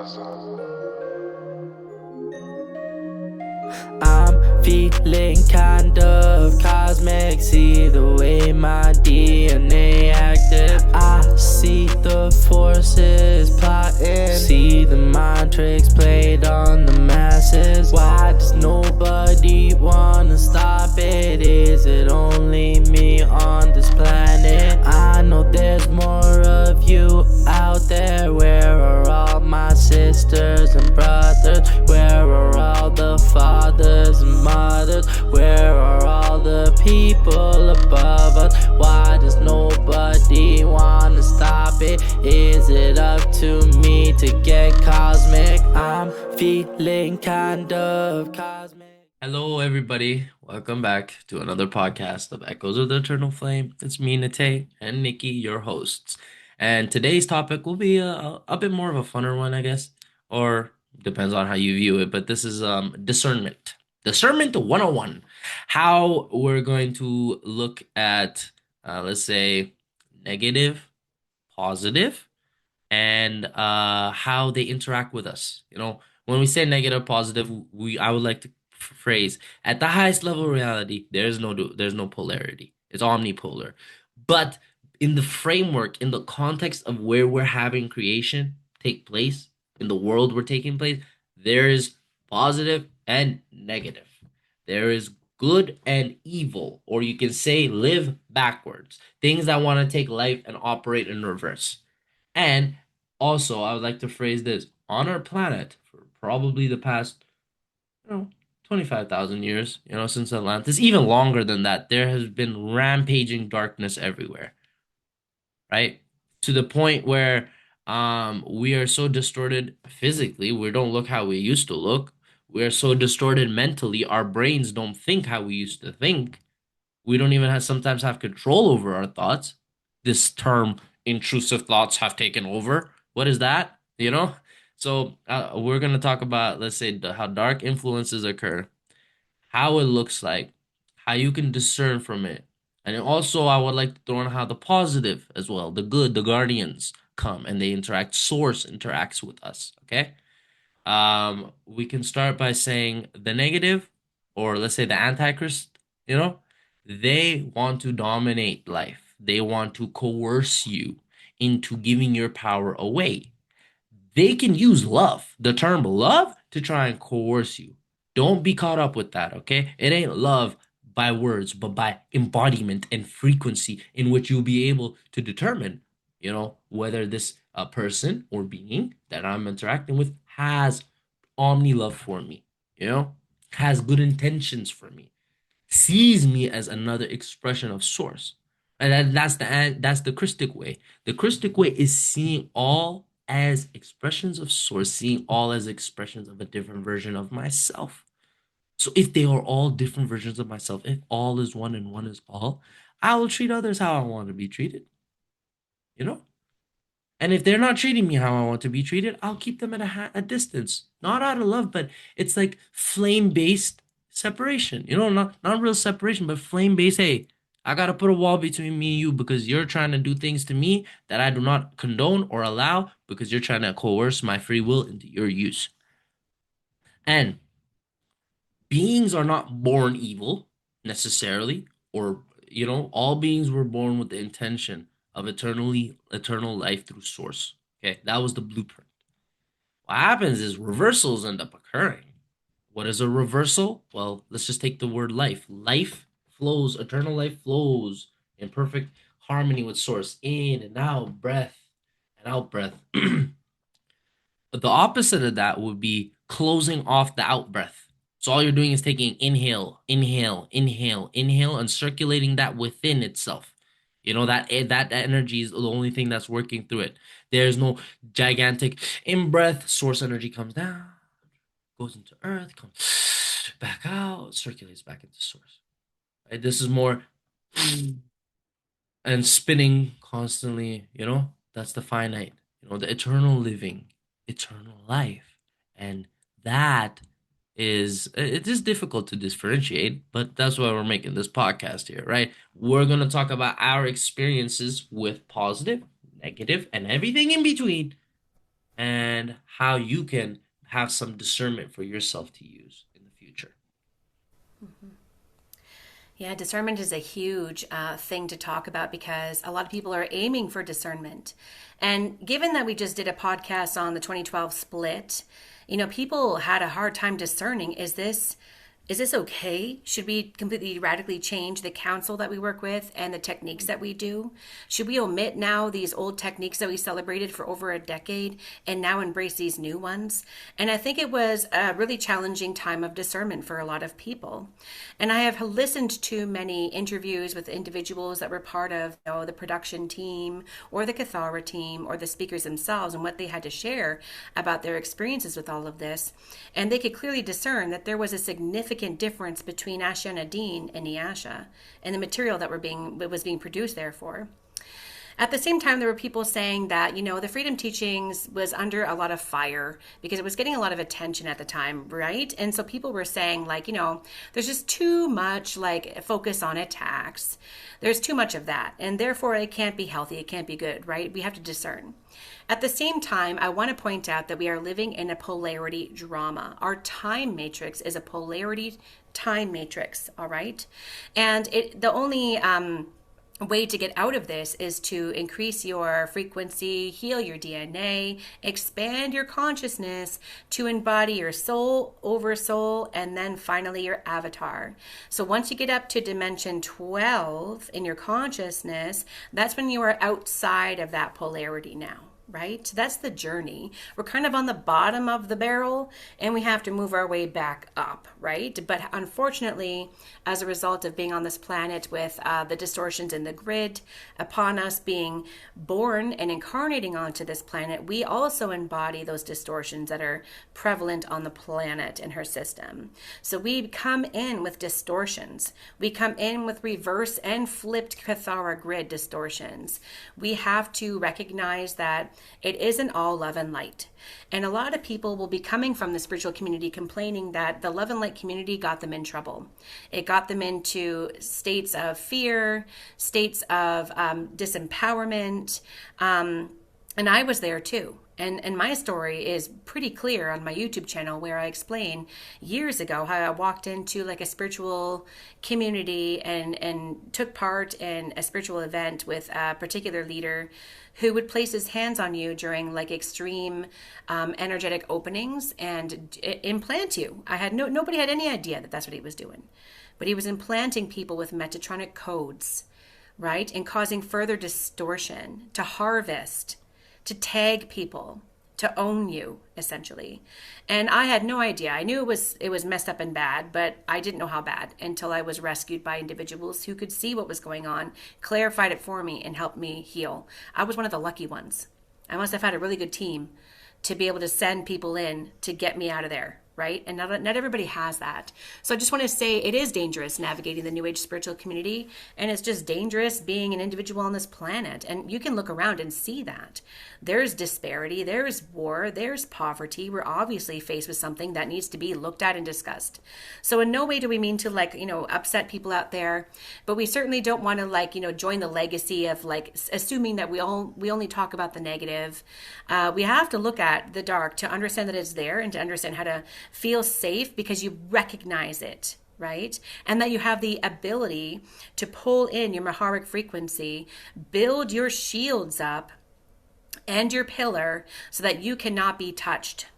I'm feeling kind of cosmic. See the way my DNA active. I see the forces plotting. See the mind tricks played on the masses. Why does nobody wanna stop it? Is it only me on this planet? I know there's more of you out there. Where are all my sisters and brothers? Where are all the fathers and mothers? Where are all the people above us? Why does nobody wanna stop it? Is it up to me to get cosmic? I'm feeling kind of cosmic. Hello, everybody. Welcome back to another podcast of Echoes of the Eternal Flame. It's me, Nate, and Nikki, your hosts. And today's topic will be a bit more of a funner one, I guess, or depends on how you view it. But this is discernment. Discernment 101. How we're going to look at, let's say, negative, positive, and how they interact with us. When we say negative, positive, I would like to phrase at the highest level of reality, there's no polarity. It's omnipolar. But in the framework, in the context of where we're having creation take place, in the world we're taking place, there is positive and negative. There is good and evil, or you can say live backwards. Things that want to take life and operate in reverse. And also, I would like to phrase this on our planet for probably the past, 25,000 years, since Atlantis, even longer than that, there has been rampaging darkness everywhere, right? To the point where we are so distorted physically, we don't look how we used to look. We are so distorted mentally, our brains don't think how we used to think. We don't even sometimes have control over our thoughts. This term intrusive thoughts have taken over. What is that? So we're going to talk about, let's say, how dark influences occur, how it looks like, how you can discern from it. And also, I would like to throw in how the positive as well, the good, the guardians come and they interact. Source interacts with us. Okay. We can start by saying the negative, or let's say the antichrist, they want to dominate life. They want to coerce you into giving your power away. They can use love, the term love, to try and coerce you. Don't be caught up with that, okay? It ain't love by words, but by embodiment and frequency in which you'll be able to determine, whether this person or being that I'm interacting with has omni love for me, has good intentions for me, sees me as another expression of source. And that's the Christic way. The Christic way is seeing all as expressions of source, seeing all as expressions of a different version of myself. So if they are all different versions of myself, if all is one and one is all, I will treat others how I want to be treated, you know? And if they're not treating me how I want to be treated, I'll keep them at a distance. Not out of love, but it's like flame-based separation. Not real separation, but flame-based. Hey, I gotta put a wall between me and you because you're trying to do things to me that I do not condone or allow because you're trying to coerce my free will into your use. And beings are not born evil necessarily, or all beings were born with the intention of eternal life through source. Okay, that was the blueprint. What happens is reversals end up occurring. What is a reversal? Well, let's just take the word life. Life flows, eternal life flows in perfect harmony with source, in and out, breath and out breath. The opposite of that would be closing off the out breath. So all you're doing is taking inhale, inhale, inhale, inhale, and circulating that within itself. That energy is the only thing that's working through it. There's no gigantic in breath. Source energy comes down, goes into earth, comes back out, circulates back into source. Right? This is more and spinning constantly. That's the finite. The eternal living, eternal life, and that it is difficult to differentiate, but that's why we're making this podcast here, right? We're going to talk about our experiences with positive, negative, and everything in between and how you can have some discernment for yourself to use in the future. Yeah, discernment is a huge thing to talk about because a lot of people are aiming for discernment. And given that we just did a podcast on the 2012 split, people had a hard time discerning, is this okay? Should we completely radically change the counsel that we work with and the techniques that we do? Should we omit now these old techniques that we celebrated for over a decade and now embrace these new ones? And I think it was a really challenging time of discernment for a lot of people. And I have listened to many interviews with individuals that were part of the production team or the Cathara team or the speakers themselves and what they had to share about their experiences with all of this. And they could clearly discern that there was a significant difference between Asha Nadine and Niasha and the material that was being produced therefore. At the same time, there were people saying that, the freedom teachings was under a lot of fire because it was getting a lot of attention at the time, right? And so people were saying, there's just too much, focus on attacks. There's too much of that. And therefore, it can't be healthy. It can't be good, right? We have to discern. At the same time, I want to point out that we are living in a polarity drama. Our time matrix is a polarity time matrix, all right? And the only way to get out of this is to increase your frequency, heal your DNA, expand your consciousness to embody your soul, oversoul, and then finally your avatar. So once you get up to dimension 12 in your consciousness, that's when you are outside of that polarity now. Right? That's the journey. We're kind of on the bottom of the barrel and we have to move our way back up, right? But unfortunately, as a result of being on this planet with the distortions in the grid, upon us being born and incarnating onto this planet, we also embody those distortions that are prevalent on the planet and her system. So we come in with distortions. We come in with reverse and flipped Cathara grid distortions. We have to recognize that it isn't all love and light. And a lot of people will be coming from the spiritual community complaining that the love and light community got them in trouble. It got them into states of fear, states of disempowerment. And I was there too. And my story is pretty clear on my YouTube channel where I explain years ago how I walked into a spiritual community and took part in a spiritual event with a particular leader who would place his hands on you during extreme energetic openings and implant you. Nobody had any idea that that's what he was doing, but he was implanting people with metatronic codes, right? And causing further distortion to harvest, to tag people, to own you, essentially. And I had no idea. I knew it was messed up and bad, but I didn't know how bad until I was rescued by individuals who could see what was going on, clarified it for me, and helped me heal. I was one of the lucky ones. I must have had a really good team to be able to send people in to get me out of there, right? And not everybody has that. So I just want to say it is dangerous navigating the New Age spiritual community, and it's just dangerous being an individual on this planet. And you can look around and see that. There's disparity, there's war, there's poverty. We're obviously faced with something that needs to be looked at and discussed. So in no way do we mean to upset people out there, but we certainly don't want to join the legacy of assuming that we only talk about the negative. We have to look at the dark to understand that it's there and to understand how to feel safe because you recognize it, right? And that you have the ability to pull in your Maharic frequency, build your shields up and your pillar so that you cannot be touched.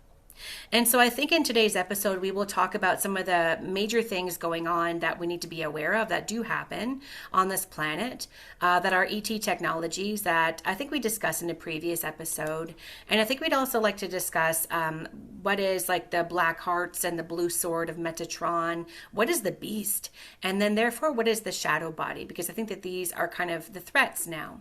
And so I think in today's episode, we will talk about some of the major things going on that we need to be aware of that do happen on this planet, that are ET technologies that I think we discussed in a previous episode. And I think we'd also like to discuss what is the black hearts and the blue sword of Metatron. What is the beast? And then therefore, what is the shadow body? Because I think that these are kind of the threats now.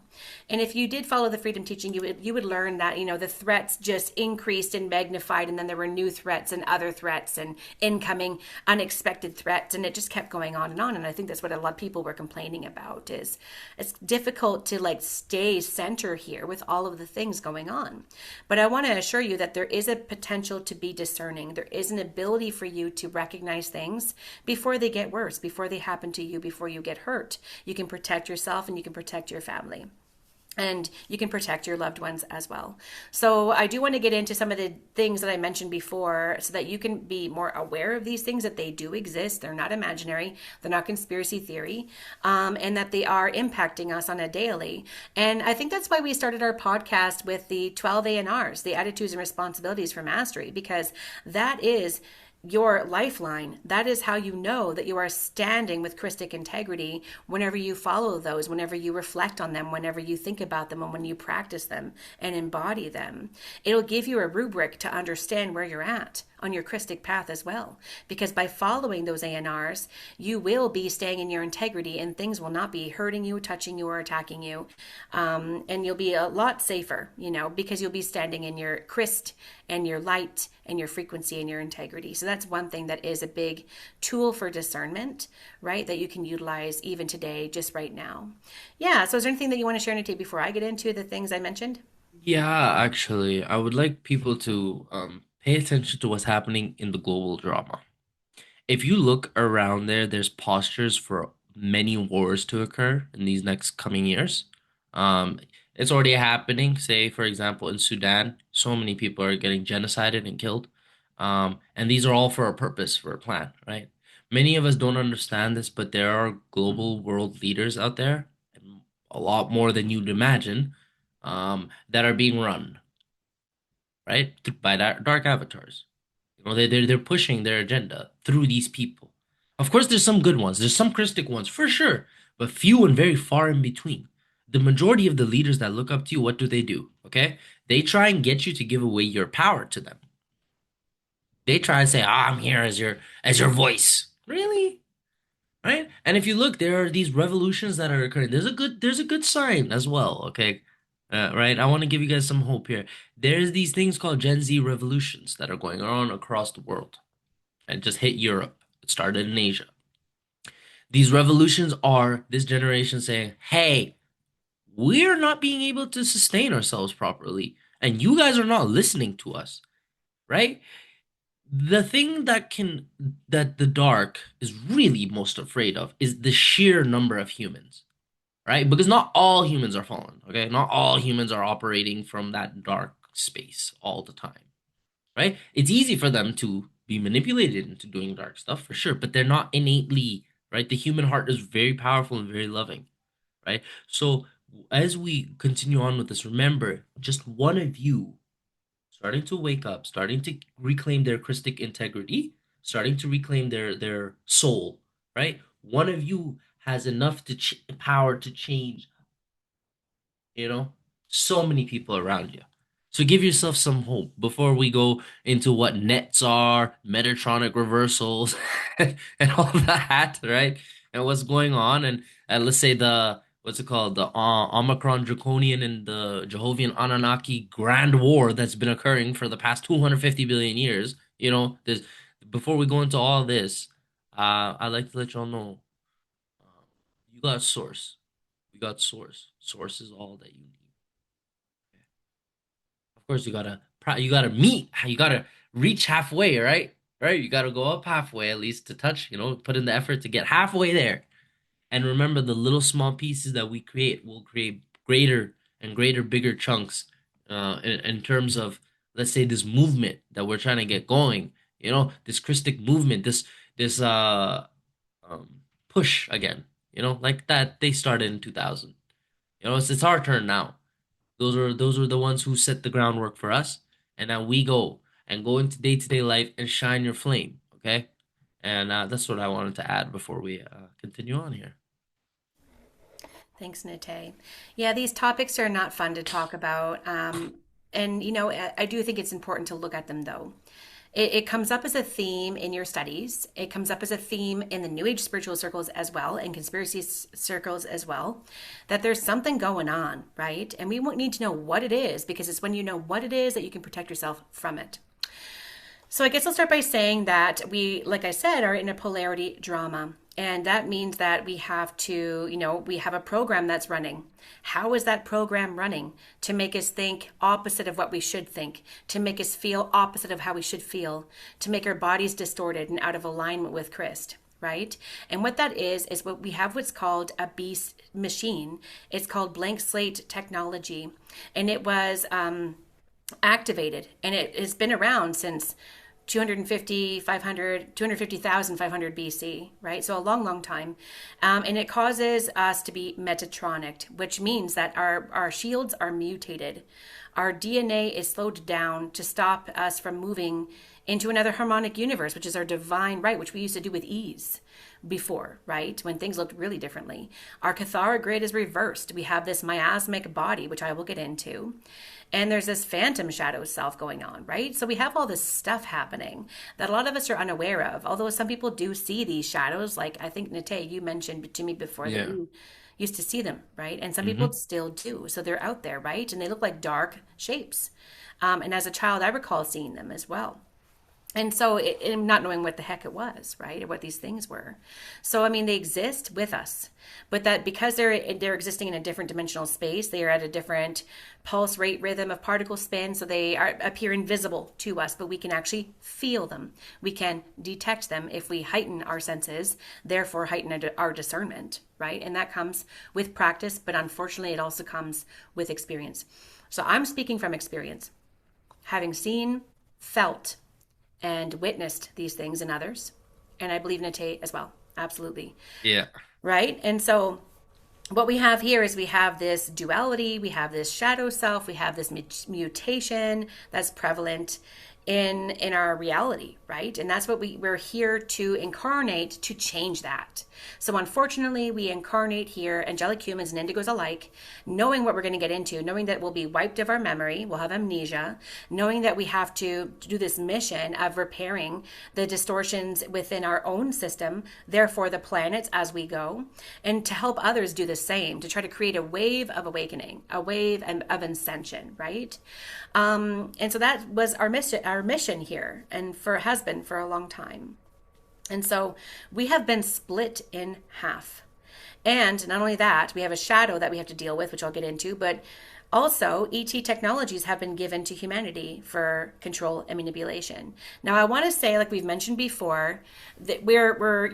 And if you did follow the freedom teaching, you would learn that, the threats just increased and magnified, and then there were new threats and other threats and incoming unexpected threats, and it just kept going on. And I think that's what a lot of people were complaining about, is it's difficult to stay center here with all of the things going on. But I want to assure you that there is a potential to be discerning. There is an ability for you to recognize things before they get worse, before they happen to you, before you get hurt. You can protect yourself and you can protect your family. and you can protect your loved ones as well. So I do want to get into some of the things that I mentioned before so that you can be more aware of these things, that they do exist. They're not imaginary. They're not conspiracy theory, and that they are impacting us on a daily. And I think that's why we started our podcast with the 12 ANRs, the Attitudes and Responsibilities for Mastery, because that is your lifeline. That is how you know that you are standing with Krystic integrity whenever you follow those, whenever you reflect on them, whenever you think about them, and when you practice them and embody them. It'll give you a rubric to understand where you're at on your Krystic path as well. Because by following those ANRs, you will be staying in your integrity and things will not be hurting you, touching you, or attacking you. And you'll be a lot safer, because you'll be standing in your Christ and your light and your frequency and your integrity. So that's one thing that is a big tool for discernment, right? That you can utilize even today, just right now. Yeah. So is there anything that you want to share, Nate, before I get into the things I mentioned? Yeah, actually, I would like people to pay attention to what's happening in the global drama. If you look around there, there's postures for many wars to occur in these next coming years. Um, it's already happening. Say, for example, in Sudan, so many people are getting genocided and killed. And these are all for a purpose, for a plan, right? Many of us don't understand this, but there are global world leaders out there, and a lot more than you'd imagine, that are being run, right, by dark avatars. They're pushing their agenda through these people. Of course, there's some good ones. There's some Christic ones for sure, but few and very far in between. The majority of the leaders that look up to you, what do? Okay, they try and get you to give away your power to them. They try and say, I'm here as your voice." Really? Right? And if you look, there are these revolutions that are occurring. There's a good sign as well. Okay, right. I want to give you guys some hope here. There's these things called Gen Z revolutions that are going on across the world, and just hit Europe. It started in Asia. These revolutions are this generation saying, "Hey, we're not being able to sustain ourselves properly, and you guys are not listening to us." Right? The thing that the dark is really most afraid of is the sheer number of humans, right? Because not all humans are fallen, okay? Not all humans are operating from that dark space all the time, right? It's easy for them to be manipulated into doing dark stuff for sure, but they're not innately, right? The human heart is very powerful and very loving, right? So as we continue on with this, remember, just one of you starting to wake up, starting to reclaim their Christic integrity, starting to reclaim their soul, right? One of you has enough power to change, you know, so many people around you. So give yourself some hope before we go into what nets are, Metatronic reversals, and all that, right? And what's going on, and let's say the what's it called, the Omicron Draconian and the Jehovian Anunnaki Grand War that's been occurring for the past 250 billion years. There's before we go into all this, I'd like to let y'all know, you got source. We got source. Source is all that you need. Of course, you gotta reach halfway, right? Right? You gotta go up halfway at least to touch, put in the effort to get halfway there. And remember, the little small pieces that we create will create greater and greater, bigger chunks in terms of, let's say, this movement that we're trying to get going. This Christic movement, this push again. Like that they started in 2000. It's our turn now. Those are the ones who set the groundwork for us, and now we go into day-to-day life and shine your flame. Okay, and that's what I wanted to add before we continue on here. Thanks, Nate. Yeah, these topics are not fun to talk about. And, I do think it's important to look at them, though. It comes up as a theme in your studies. It comes up as a theme in the New Age spiritual circles as well, and conspiracy circles as well, that there's something going on, right? And we won't need to know what it is, because it's when you know what it is that you can protect yourself from it. So I guess I'll start by saying that we, like I said, are in a polarity drama. And that means that we have to, we have a program that's running. How is that program running? To make us think opposite of what we should think, to make us feel opposite of how we should feel, to make our bodies distorted and out of alignment with Christ, right? And what that is what we have what's called a beast machine. It's called blank slate technology. And it was activated, and it has been around since 250,500 BC, right? So a long, long time. And it causes us to be metatronic, which means that our shields are mutated. Our DNA is slowed down to stop us from moving into another harmonic universe, which is our divine right, which we used to do with ease before, right? When things looked really differently. Our Cathara grid is reversed. We have this miasmic body, which I will get into. And there's this phantom shadow self going on, right? So we have all this stuff happening that a lot of us are unaware of. Although some people do see these shadows, like I think Nate, you mentioned to me before that you used to see them, right? And some people still do. So they're out there, right? And they look like dark shapes. And as a child, I recall seeing them as well. And so not knowing what the heck it was, right? Or what these things were. So, I mean, they exist with us, but that because they're existing in a different dimensional space, they are at a different pulse rate rhythm of particle spin. So they appear invisible to us, but we can actually feel them. We can detect them if we heighten our senses, therefore heighten our discernment, right? And that comes with practice, but unfortunately it also comes with experience. So I'm speaking from experience, having seen, felt, and witnessed these things in others. And I believe Nate as well. Absolutely. Yeah. Right? And so what we have here is we have this duality, we have this shadow self, we have this mutation that's prevalent in our reality, right? And that's what we're here to incarnate, to change that. So unfortunately, we incarnate here, angelic humans and indigos alike, knowing what we're going to get into, knowing that we'll be wiped of our memory, we'll have amnesia, knowing that we have to do this mission of repairing the distortions within our own system, therefore the planets as we go, and to help others do the same, to try to create a wave of awakening, a wave of ascension, right? And so that was our mission here, and has been for a long time. And so we have been split in half. And not only that, we have a shadow that we have to deal with, which I'll get into, but also ET technologies have been given to humanity for control and manipulation. Now, I want to say, like we've mentioned before, that we're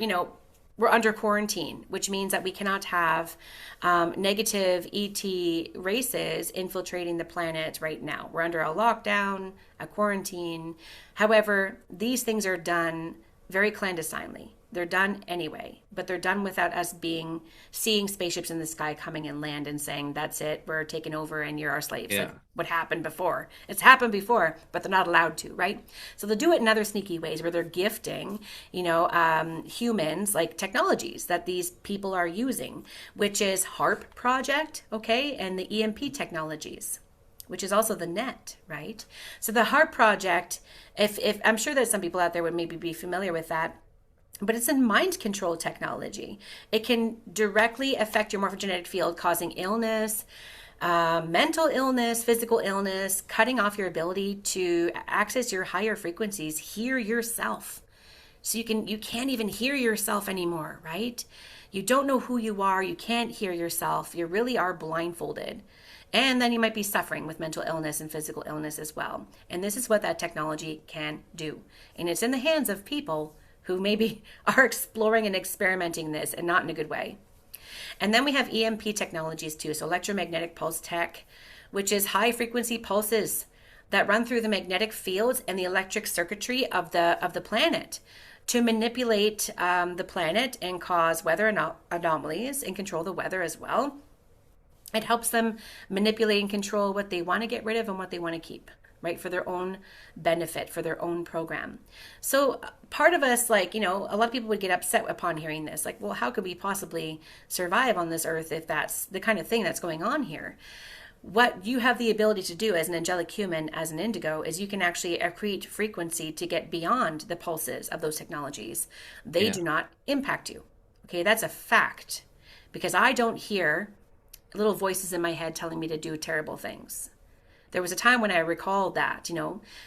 under quarantine, which means that we cannot have negative ET races infiltrating the planet right now. We're under a lockdown, a quarantine. However, these things are done very clandestinely. They're done anyway, but they're done without us seeing spaceships in the sky coming and land and saying, that's it, we're taking over and you're our slaves. Yeah. Like what happened before. It's happened before, but they're not allowed to, right? So they'll do it in other sneaky ways where they're gifting, humans like technologies that these people are using, which is HAARP project, okay, and the EMP technologies, which is also the net, right? So the HAARP project, if I'm sure that some people out there would maybe be familiar with that, but it's a mind control technology. It can directly affect your morphogenetic field, causing illness, mental illness, physical illness, cutting off your ability to access your higher frequencies, hear yourself. So you can't even hear yourself anymore, right? You don't know who you are. You can't hear yourself. You really are blindfolded. And then you might be suffering with mental illness and physical illness as well. And this is what that technology can do. And it's in the hands of people who maybe are exploring and experimenting this, and not in a good way. And then we have EMP technologies too. So electromagnetic pulse tech, which is high frequency pulses that run through the magnetic fields and the electric circuitry of the planet to manipulate the planet and cause weather anomalies and control the weather as well. It helps them manipulate and control what they want to get rid of and what they want to keep, right? For their own benefit, for their own program. So part of us, a lot of people would get upset upon hearing this. Like, well, how could we possibly survive on this earth if that's the kind of thing that's going on here? What you have the ability to do as an angelic human, as an indigo, is you can actually accrete frequency to get beyond the pulses of those technologies. They do not impact you. Okay, that's a fact. Because I don't hear little voices in my head telling me to do terrible things. There was a time when I recalled that,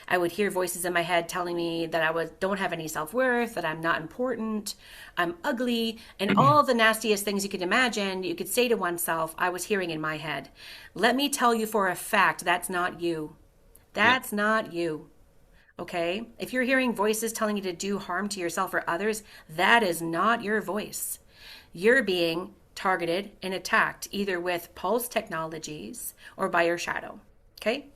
I would hear voices in my head telling me that I don't have any self-worth, that I'm not important, I'm ugly, and all the nastiest things you could imagine, you could say to oneself, I was hearing in my head. Let me tell you for a fact, that's not you. That's not you. Okay? If you're hearing voices telling you to do harm to yourself or others, that is not your voice. You're being targeted and attacked either with pulse technologies or by your shadow. Okay?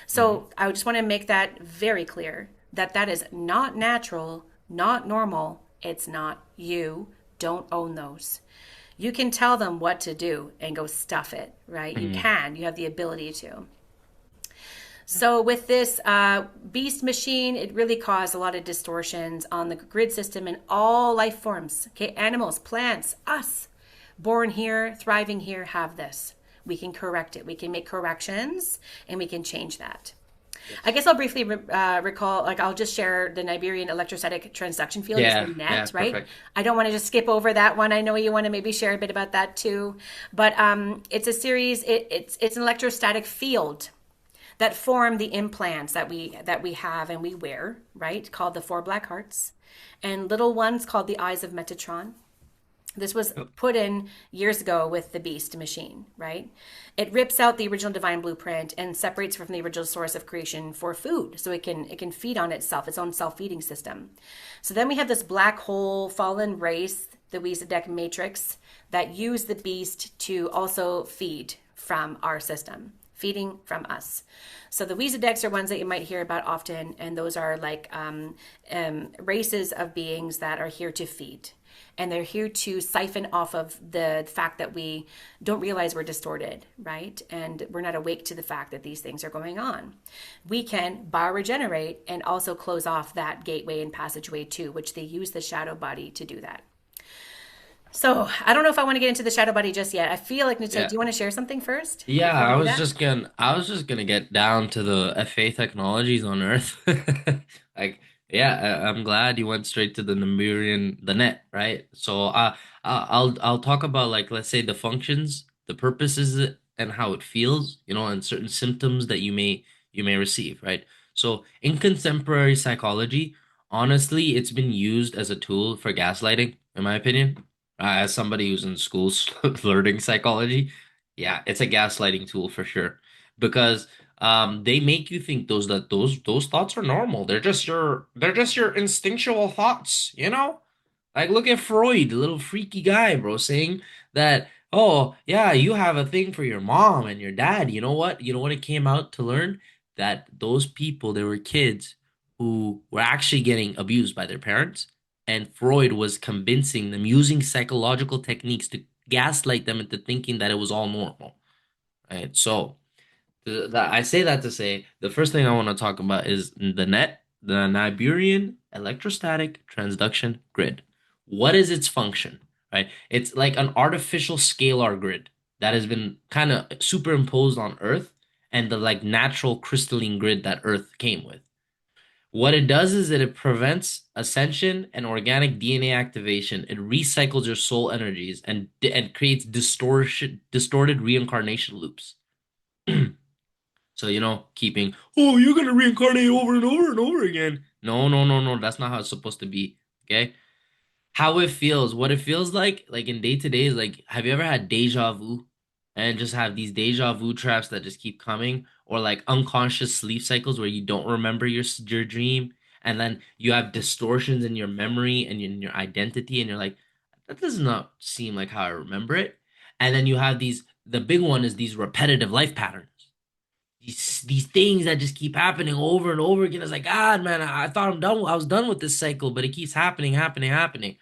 So I just want to make that very clear that that is not natural, not normal. It's not you. Don't own those. You can tell them what to do and go stuff it, right? You Mm. can. You have the ability to. So with this beast machine, it really caused a lot of distortions on the grid system in all life forms. Okay, animals, plants, us, born here, thriving here, have this. We can correct it. We can make corrections, and we can change that. I guess I'll briefly recall, like I'll just share the Niberian electrostatic transduction field is the Yeah, net, right? perfect. I don't want to just skip over that one. I know you want to maybe share a bit about that too, but it's a series. It's an electrostatic field that form the implants that we have and we wear, right? Called the four black hearts, and little ones called the eyes of Metatron. This was Yep. put in years ago with the beast machine, right? It rips out the original divine blueprint and separates from the original source of creation for food, so it can feed on itself, its own self-feeding system. So then we have this black hole fallen race, the Weezadek matrix, that use the beast to also feed from our system, feeding from us. So the Weezadeks are ones that you might hear about often, and those are like races of beings that are here to feed. And they're here to siphon off of the fact that we don't realize we're distorted, right? And we're not awake to the fact that these things are going on. We can bioregenerate and also close off that gateway and passageway too, which they use the shadow body to do that. So I don't know if I want to get into the shadow body just yet. I feel like, Nate, do Yeah. you want to share something first Yeah, before we do that? I was just gonna get down to the FA technologies on Earth. Like, yeah, I'm glad you went straight to the Nemurian, the net, right? So, I'll talk about, like, let's say the functions, the purposes, and how it feels, and certain symptoms that you may receive, right? So, in contemporary psychology, honestly, it's been used as a tool for gaslighting, in my opinion. As somebody who's in school learning psychology. Yeah, it's a gaslighting tool for sure because they make you think those thoughts are normal. They're just your instinctual thoughts. Like look at Freud, the little freaky guy, bro, saying that, oh, yeah, you have a thing for your mom and your dad. You know what? You know what it came out to learn? That those people, they were kids who were actually getting abused by their parents, and Freud was convincing them using psychological techniques to gaslight them into thinking that it was all normal, right? So I say that to say the first thing I want to talk about is the net, the Niberian electrostatic transduction grid. What is its function, right? It's like an artificial scalar grid that has been kind of superimposed on Earth and the like natural crystalline grid that Earth came with. What it does is that it prevents ascension and organic DNA activation. It recycles your soul energies and creates distorted reincarnation loops. So, keeping, oh, you're gonna reincarnate over and over and over again. No, no, no, no. That's not how it's supposed to be. Okay? How it feels, what it feels like in day to day is like, have you ever had deja vu and just have these deja vu traps that just keep coming, or like unconscious sleep cycles where you don't remember your dream, and then you have distortions in your memory and in your identity, and you're like, that does not seem like how I remember it. And then you have the big one is these repetitive life patterns. These things that just keep happening over and over again. It's like, God, man, I thought I was done with this cycle, but it keeps happening, happening, happening.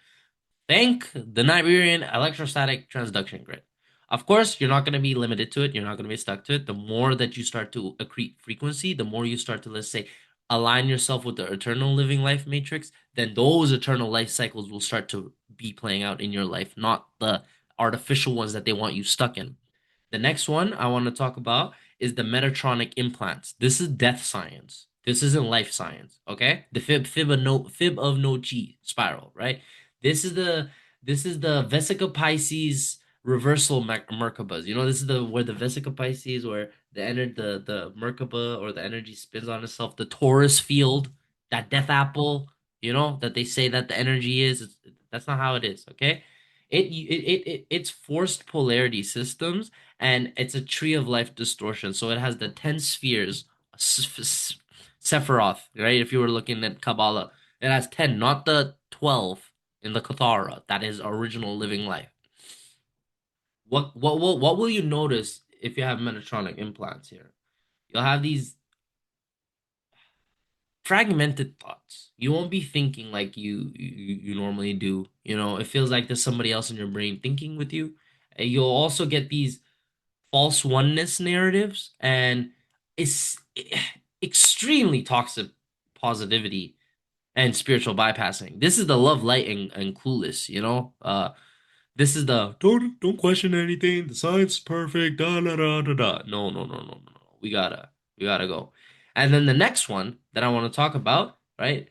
Thank the Niberian electrostatic transduction grid. Of course, you're not going to be limited to it. You're not going to be stuck to it. The more that you start to accrete frequency, the more you start to, let's say, align yourself with the eternal living life matrix, then those eternal life cycles will start to be playing out in your life, not the artificial ones that they want you stuck in. The next one I want to talk about is the Metatronic implants. This is death science. This isn't life science, okay? The fib of no chi spiral, right? This is the Vesica Pisces reversal Merkabas. This is the where the Vesica Pisces, where the Merkaba or the energy spins on itself. The Taurus field, that death apple. That they say that the energy is. That's not how it is. Okay, it's forced polarity systems, and it's a tree of life distortion. So it has the 10 spheres, Sephiroth, right? If you were looking at Kabbalah, it has 10, not the 12 in the Kathara. That is original living life. What will you notice if you have Metatronic implants here? You'll have these fragmented thoughts. You won't be thinking like you normally do. You know, it feels like there's somebody else in your brain thinking with you. And you'll also get these false oneness narratives, and it's extremely toxic positivity and spiritual bypassing. This is the love, light, and clueless, you know? This is the don't question anything. The science is perfect. Da da da da da. No, no, no, no, no, no. We gotta go. And then the next one that I want to talk about, right?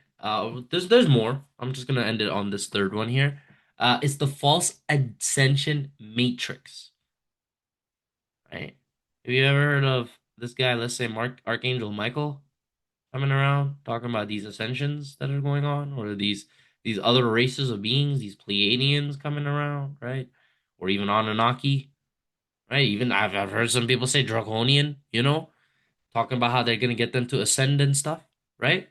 There's more. I'm just gonna end it on this third one here. It's the false ascension matrix, right? Have you ever heard of this guy? Let's say Archangel Michael coming around talking about these ascensions that are going on, or these other races of beings, these Pleiadians coming around, right? Or even Anunnaki, right? Even I've heard some people say Draconian, you know, talking about how they're gonna get them to ascend and stuff, right?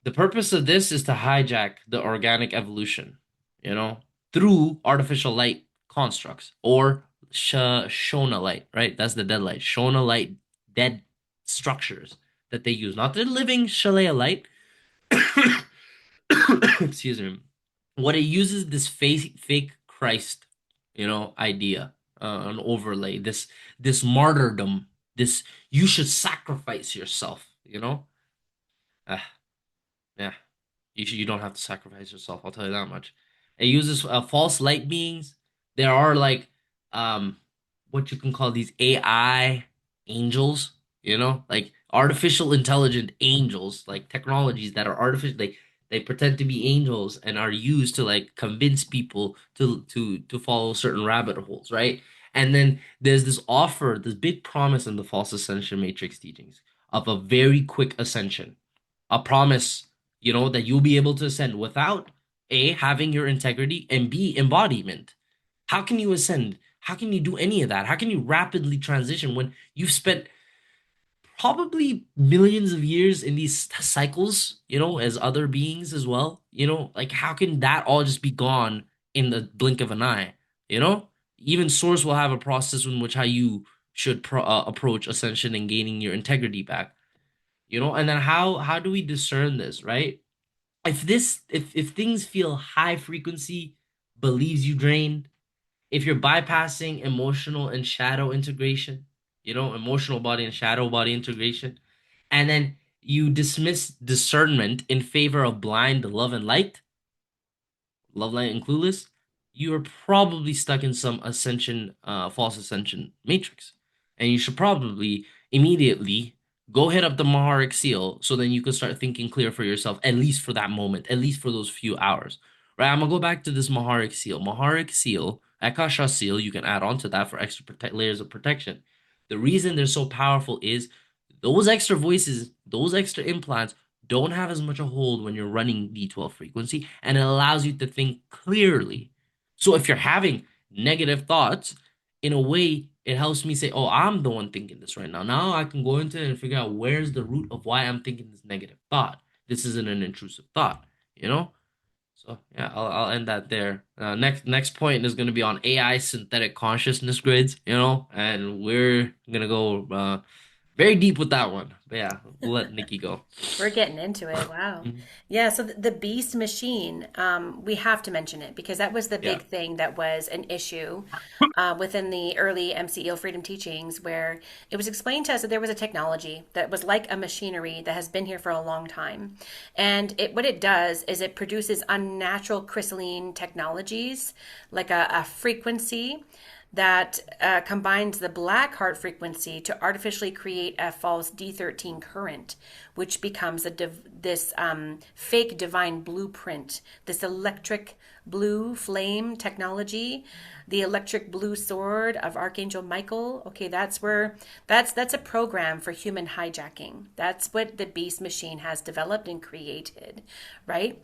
The purpose of this is to hijack the organic evolution, you know, through artificial light constructs or Shona light, right? That's the dead light. Shona light, dead structures that they use, not the living Shalea light. Excuse me. What it uses this fake Christ, you know, idea, an overlay, this martyrdom, this you should sacrifice yourself, you know. Ah, yeah. You don't have to sacrifice yourself. I'll tell you that much. It uses false light beings. There are like um what you can call these AI angels, you know, like artificial intelligent angels, like technologies that are artificial. They pretend to be angels and are used to like convince people to follow certain rabbit holes, right? And then there's this offer, this big promise in the false ascension matrix teachings of a very quick ascension, a promise, you know, that you'll be able to ascend without A, having your integrity, and B, embodiment. How can you ascend? How can you do any of that? How can you rapidly transition when you've spent probably millions of years in these cycles, you know, as other beings as well? You know, like how can that all just be gone in the blink of an eye? You know, even Source will have a process in which how you should approach ascension and gaining your integrity back. You know, and then how do we discern this, right? If things feel high frequency, believes you drained, if you're bypassing emotional and shadow integration, you know, emotional body and shadow body integration, and then you dismiss discernment in favor of blind love and light, love, light, and clueless, you are probably stuck in some ascension, false ascension matrix. And you should probably immediately go hit up the Maharic seal so then you can start thinking clear for yourself, at least for that moment, at least for those few hours. Right? I'm gonna go back to this Maharic seal. Maharic seal, Akasha seal, you can add on to that for extra layers of protection. The reason they're so powerful is those extra voices, those extra implants don't have as much a hold when you're running D12 frequency, and it allows you to think clearly. So if you're having negative thoughts, in a way, it helps me say, oh, I'm the one thinking this right now. Now I can go into it and figure out where's the root of why I'm thinking this negative thought. This isn't an intrusive thought, you know? So yeah, I'll end that there. Next point is going to be on AI synthetic consciousness grids, you know, and we're gonna go very deep with that one. But yeah, we'll let Nikki go. We're getting into it. Wow. Mhm. Yeah. So the beast machine, we have to mention it because that was the Yeah. big thing that was an issue within the early MCEO freedom teachings, where it was explained to us that there was a technology that was like a machinery that has been here for a long time. And what it does is it produces unnatural crystalline technologies, like a frequency that combines the black heart frequency to artificially create a false D13 current, which becomes this fake divine blueprint, this electric blue flame technology, the electric blue sword of Archangel Michael. Okay, that's a program for human hijacking. That's what the beast machine has developed and created, right?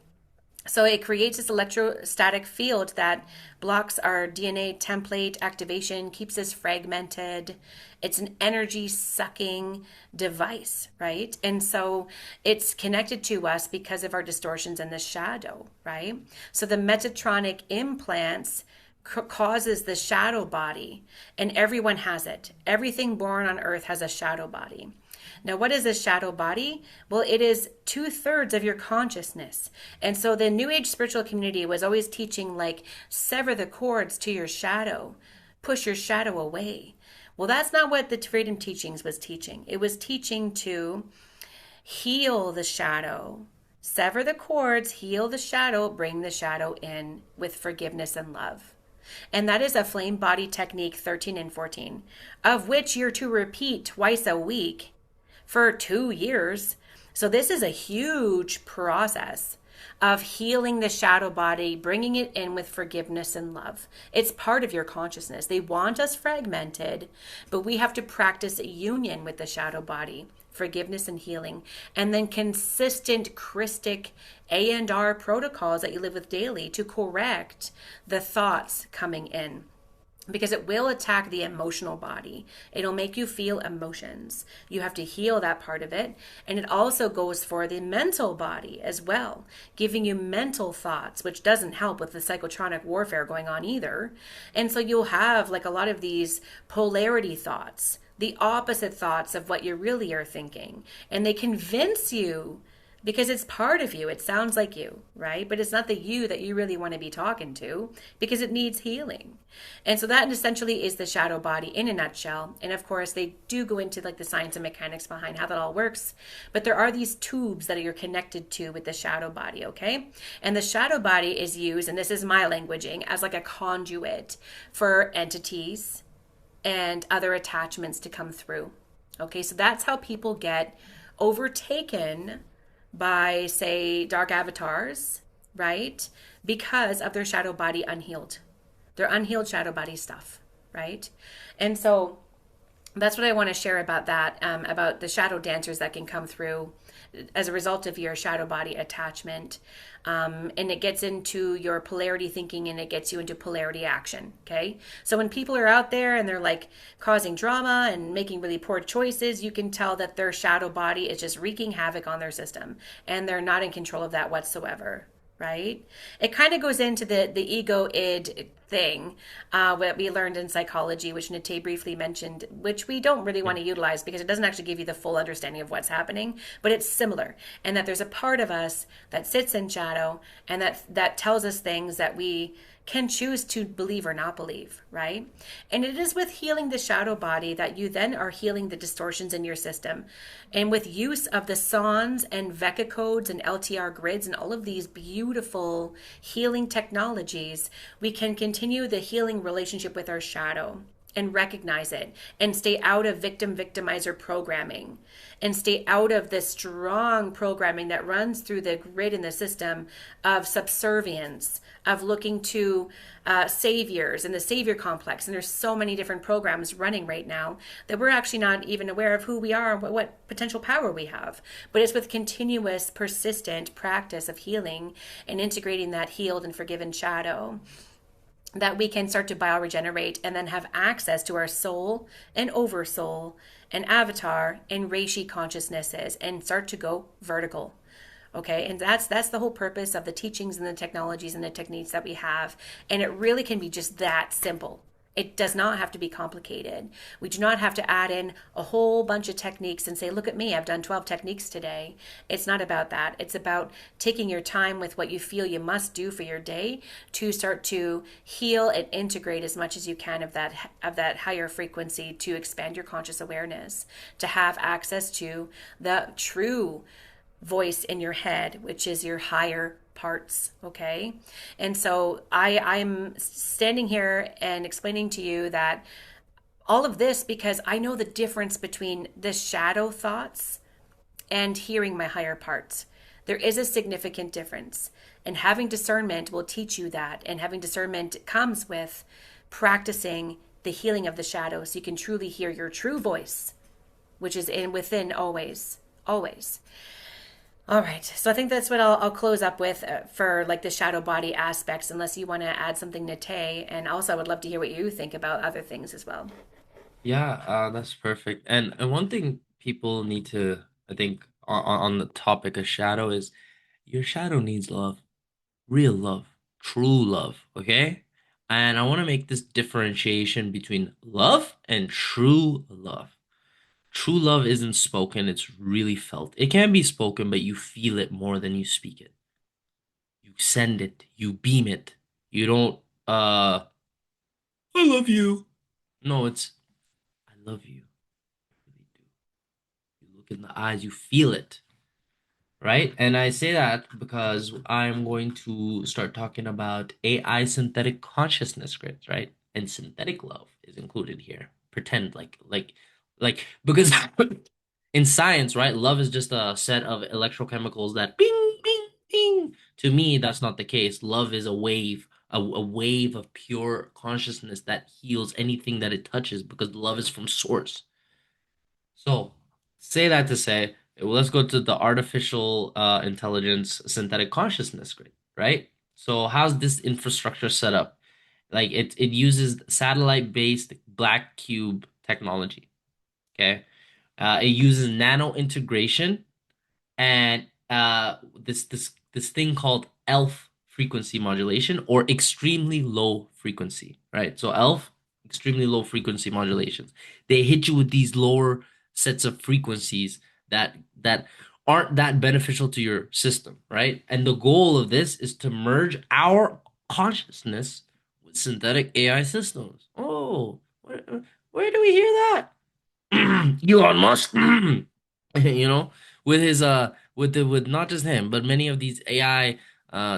So it creates this electrostatic field that blocks our DNA template activation, keeps us fragmented. It's an energy sucking device, right? And so it's connected to us because of our distortions in the shadow, right? So the Metatronic implants causes the shadow body, and everyone has it. Everything born on earth has a shadow body. Now, what is a shadow body? Well, it is 2/3 of your consciousness. And so the New Age spiritual community was always teaching, like, sever the cords to your shadow, push your shadow away. Well, that's not what the Freedom Teachings was teaching. It was teaching to heal the shadow, sever the cords, heal the shadow, bring the shadow in with forgiveness and love. And that is a flame body technique 13 and 14, of which you're to repeat twice a week for 2 years. So this is a huge process of healing the shadow body, bringing it in with forgiveness and love. It's part of your consciousness. They want us fragmented, but we have to practice union with the shadow body, forgiveness and healing, and then consistent Krystic A&R protocols that you live with daily to correct the thoughts coming in. Because it will attack the emotional body. It'll make you feel emotions. You have to heal that part of it. And it also goes for the mental body as well, giving you mental thoughts, which doesn't help with the psychotronic warfare going on either. And so you'll have like a lot of these polarity thoughts, the opposite thoughts of what you really are thinking. And they convince you because it's part of you. It sounds like you, right? But it's not the you that you really want to be talking to because it needs healing. And so that essentially is the shadow body in a nutshell. And of course, they do go into like the science and mechanics behind how that all works. But there are these tubes that you're connected to with the shadow body, okay? And the shadow body is used, and this is my languaging, as like a conduit for entities and other attachments to come through. Okay, so that's how people get overtaken by, say, dark avatars, right? Because of their shadow body unhealed. Their unhealed shadow body stuff, right? And so that's what I want to share about that, about the shadow dancers that can come through as a result of your shadow body attachment. And it gets into your polarity thinking, and it gets you into polarity action, okay? So when people are out there and they're like causing drama and making really poor choices, you can tell that their shadow body is just wreaking havoc on their system, and they're not in control of that whatsoever, right? It kind of goes into the ego id thing, what we learned in psychology, which Nate briefly mentioned, which we don't really want to utilize because it doesn't actually give you the full understanding of what's happening, but it's similar. And that there's a part of us that sits in shadow, and that tells us things that we can choose to believe or not believe, right? And it is with healing the shadow body that you then are healing the distortions in your system. And with use of the SONs and VECA codes and LTR grids and all of these beautiful healing technologies, we can continue the healing relationship with our shadow and recognize it and stay out of victim-victimizer programming and stay out of the strong programming that runs through the grid in the system of subservience, of looking to saviors and the savior complex. And there's so many different programs running right now that we're actually not even aware of who we are and what potential power we have. But it's with continuous, persistent practice of healing and integrating that healed and forgiven shadow that we can start to bioregenerate and then have access to our soul and oversoul and avatar and reishi consciousnesses and start to go vertical. Okay, and that's the whole purpose of the teachings and the technologies and the techniques that we have. And it really can be just that simple. It does not have to be complicated. We do not have to add in a whole bunch of techniques and say, look at me, I've done 12 techniques today. It's not about that. It's about taking your time with what you feel you must do for your day to start to heal and integrate as much as you can of that higher frequency to expand your conscious awareness, to have access to the true voice in your head, which is your higher parts, okay? And so I'm standing here and explaining to you that all of this because I know the difference between the shadow thoughts and hearing my higher parts. There is a significant difference, and having discernment will teach you that. And having discernment comes with practicing the healing of the shadow so you can truly hear your true voice, which is within always. All right. So I think that's what I'll close up with for like the shadow body aspects, unless you want to add something, Nate. And also, I would love to hear what you think about other things as well. Yeah, that's perfect. And one thing people need to, I think, on the topic of shadow is your shadow needs love, real love, true love, okay? And I want to make this differentiation between love and true love. True love isn't spoken, it's really felt. It can be spoken, but you feel it more than you speak it. You send it, you beam it. You don't I love you. No, it's I love you. I really do. You look in the eyes, you feel it, right? And I say that because I'm going to start talking about AI synthetic consciousness grids, right? And synthetic love is included here. Pretend because in science, right? Love is just a set of electrochemicals that bing, bing, bing. To me, that's not the case. Love is a wave, a wave of pure consciousness that heals anything that it touches because love is from source. So, say that to say, well, let's go to the artificial intelligence synthetic consciousness grid, right? So, how's this infrastructure set up? Like it uses satellite-based black cube technology. Okay, it uses nano integration and this thing called ELF frequency modulation or extremely low frequency, right? So ELF, extremely low frequency modulations. They hit you with these lower sets of frequencies that aren't that beneficial to your system, right? And the goal of this is to merge our consciousness with synthetic AI systems. Oh, where do we hear that? Elon Musk, you know, with his with not just him, but many of these AI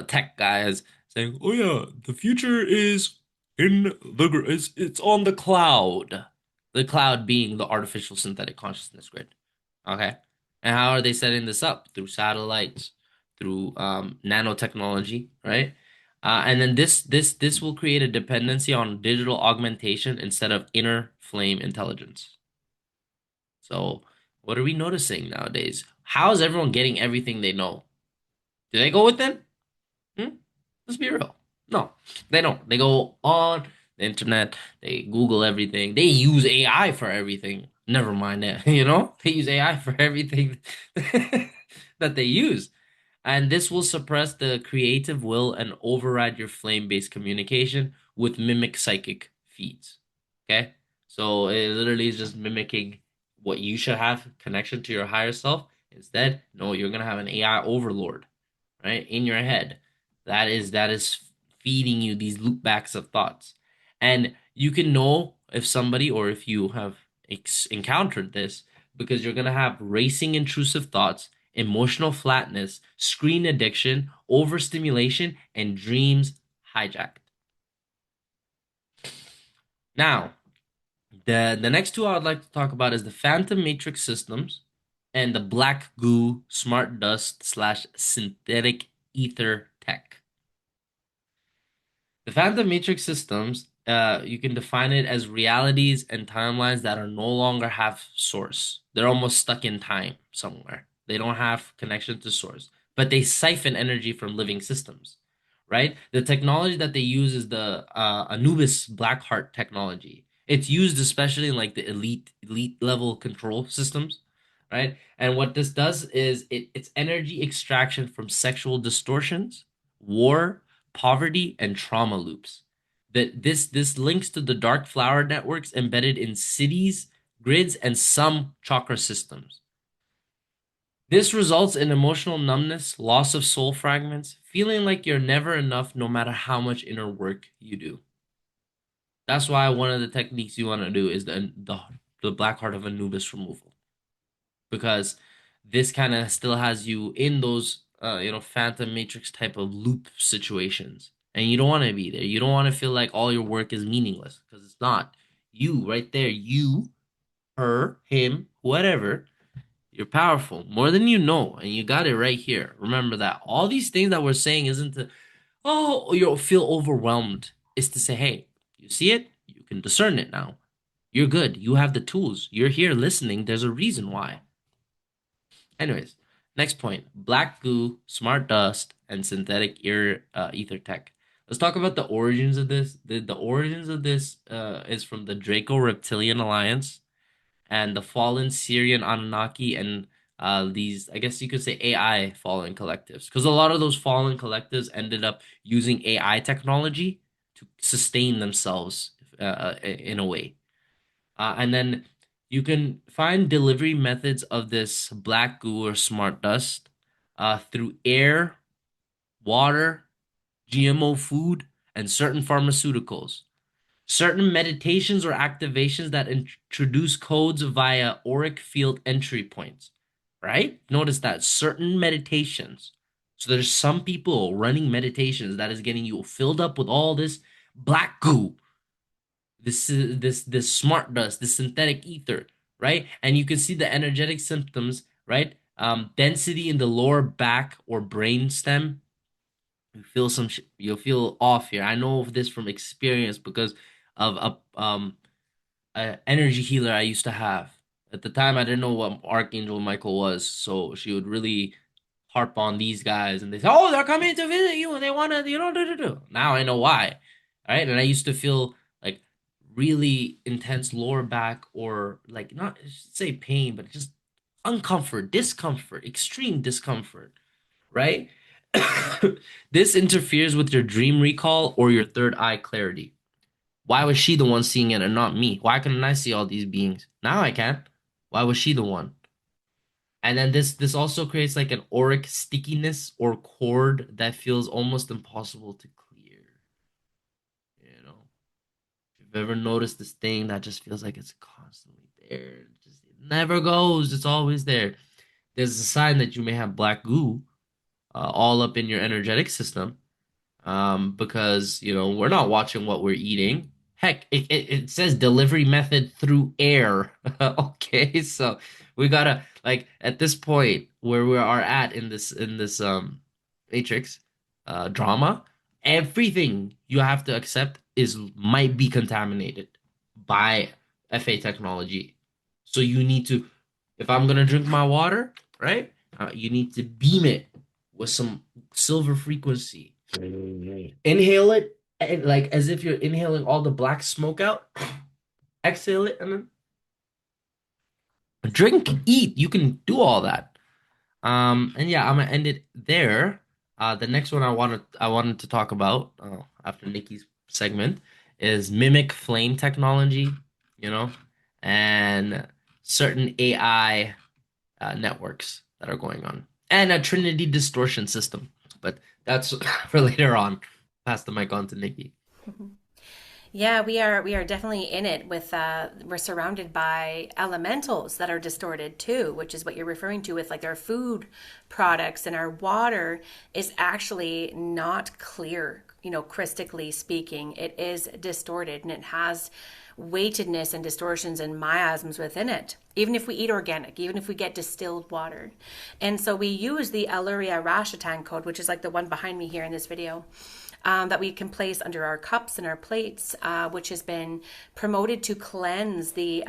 tech guys saying, "Oh yeah, the future is in it's on the cloud." The cloud being the artificial synthetic consciousness grid. Okay. And how are they setting this up? Through satellites, through nanotechnology, right? And then this will create a dependency on digital augmentation instead of inner flame intelligence. So, what are we noticing nowadays? How is everyone getting everything they know? Do they go with them? Hmm? Let's be real. No, they don't. They go on the internet, they Google everything, they use AI for everything. Never mind that, they use AI for everything that they use. And this will suppress the creative will and override your flame-based communication with mimic psychic feeds. Okay? So it literally is just mimicking what you should have connection to your higher self. Instead, no, you're gonna have an AI overlord, right? In your head. That is feeding you these loopbacks of thoughts. And you can know if somebody or if you have encountered this because you're gonna have racing intrusive thoughts, emotional flatness, screen addiction, overstimulation, and dreams hijacked. Now, the next two I would like to talk about is the phantom matrix systems and the black goo smart dust slash synthetic ether tech. The phantom matrix systems, you can define it as realities and timelines that are no longer have source. They're almost stuck in time somewhere. They don't have connection to source, but they siphon energy from living systems, right? The technology that they use is the Anubis Blackheart technology. It's used especially in like the elite level control systems, right? And what this does is it's energy extraction from sexual distortions, war, poverty, and trauma loops. That this links to the dark flower networks embedded in cities, grids, and some chakra systems. This results in emotional numbness, loss of soul fragments, feeling like you're never enough no matter how much inner work you do. That's why one of the techniques you want to do is the black heart of Anubis removal, because this kind of still has you in those phantom matrix type of loop situations, and you don't want to be there. You don't want to feel like all your work is meaningless because it's not. You right there, you, her, him, whatever, you're powerful more than you know, and you got it right here. Remember that all these things that we're saying isn't to you'll feel overwhelmed. It's to say, hey, you see it, you can discern it now. You're good, you have the tools, you're here listening, there's a reason why. Anyways, Next point, black goo, smart dust, and synthetic ether tech. Let's talk about the origins of this. The origins of this is from the Draco Reptilian Alliance and the fallen Syrian Anunnaki and these, I guess you could say, AI fallen collectives. Because a lot of those fallen collectives ended up using AI technology to sustain themselves in a way. And then you can find delivery methods of this black goo or smart dust through air, water, GMO food, and certain pharmaceuticals. Certain meditations or activations that introduce codes via auric field entry points, right? Notice that certain meditations. So there's some people running meditations that is getting you filled up with all this black goo, this smart dust, this synthetic ether, right? And you can see the energetic symptoms, right? Density in the lower back or brain stem. You feel you'll feel off here. I know of this from experience because of a energy healer I used to have. At the time, I didn't know what Archangel Michael was, so she would really harp on these guys, and they say, "Oh, they're coming to visit you, and they want to, do." Now I know why, right? And I used to feel like really intense lower back, or like not say pain, but just uncomfort, discomfort, extreme discomfort, right? This interferes with your dream recall or your third eye clarity. Why was she the one seeing it and not me? Why couldn't I see all these beings? Now I can. Why was she the one? And then this also creates like an auric stickiness or cord that feels almost impossible to clear. You know, if you've ever noticed this thing that just feels like it's constantly there, it never goes. It's always there. There's a sign that you may have black goo all up in your energetic system, because we're not watching what we're eating. Heck, it says delivery method through air. Okay, so we gotta, like, at this point where we are at in this matrix drama, everything you have to accept is might be contaminated by FA technology. So you need to, if I'm gonna drink my water, right? You need to beam it with some silver frequency. Inhale it, and like as if you're inhaling all the black smoke out. Exhale it, and then drink, eat. You can do all that. And yeah, I'm gonna end it there. The next one I wanted to talk about after Nikki's segment is mimic flame technology, you know, and certain AI networks that are going on, and a Trinity distortion system. But that's for later on. Pass the mic on to Nikki. Yeah, we are definitely in it with we're surrounded by elementals that are distorted too, which is what you're referring to with like our food products, and our water is actually not clear, crystically speaking. It is distorted, and it has weightedness and distortions and miasms within it, even if we eat organic, even if we get distilled water. And so we use the Aluria Rashatan code, which is like the one behind me here in this video, that we can place under our cups and our plates, which has been promoted to cleanse the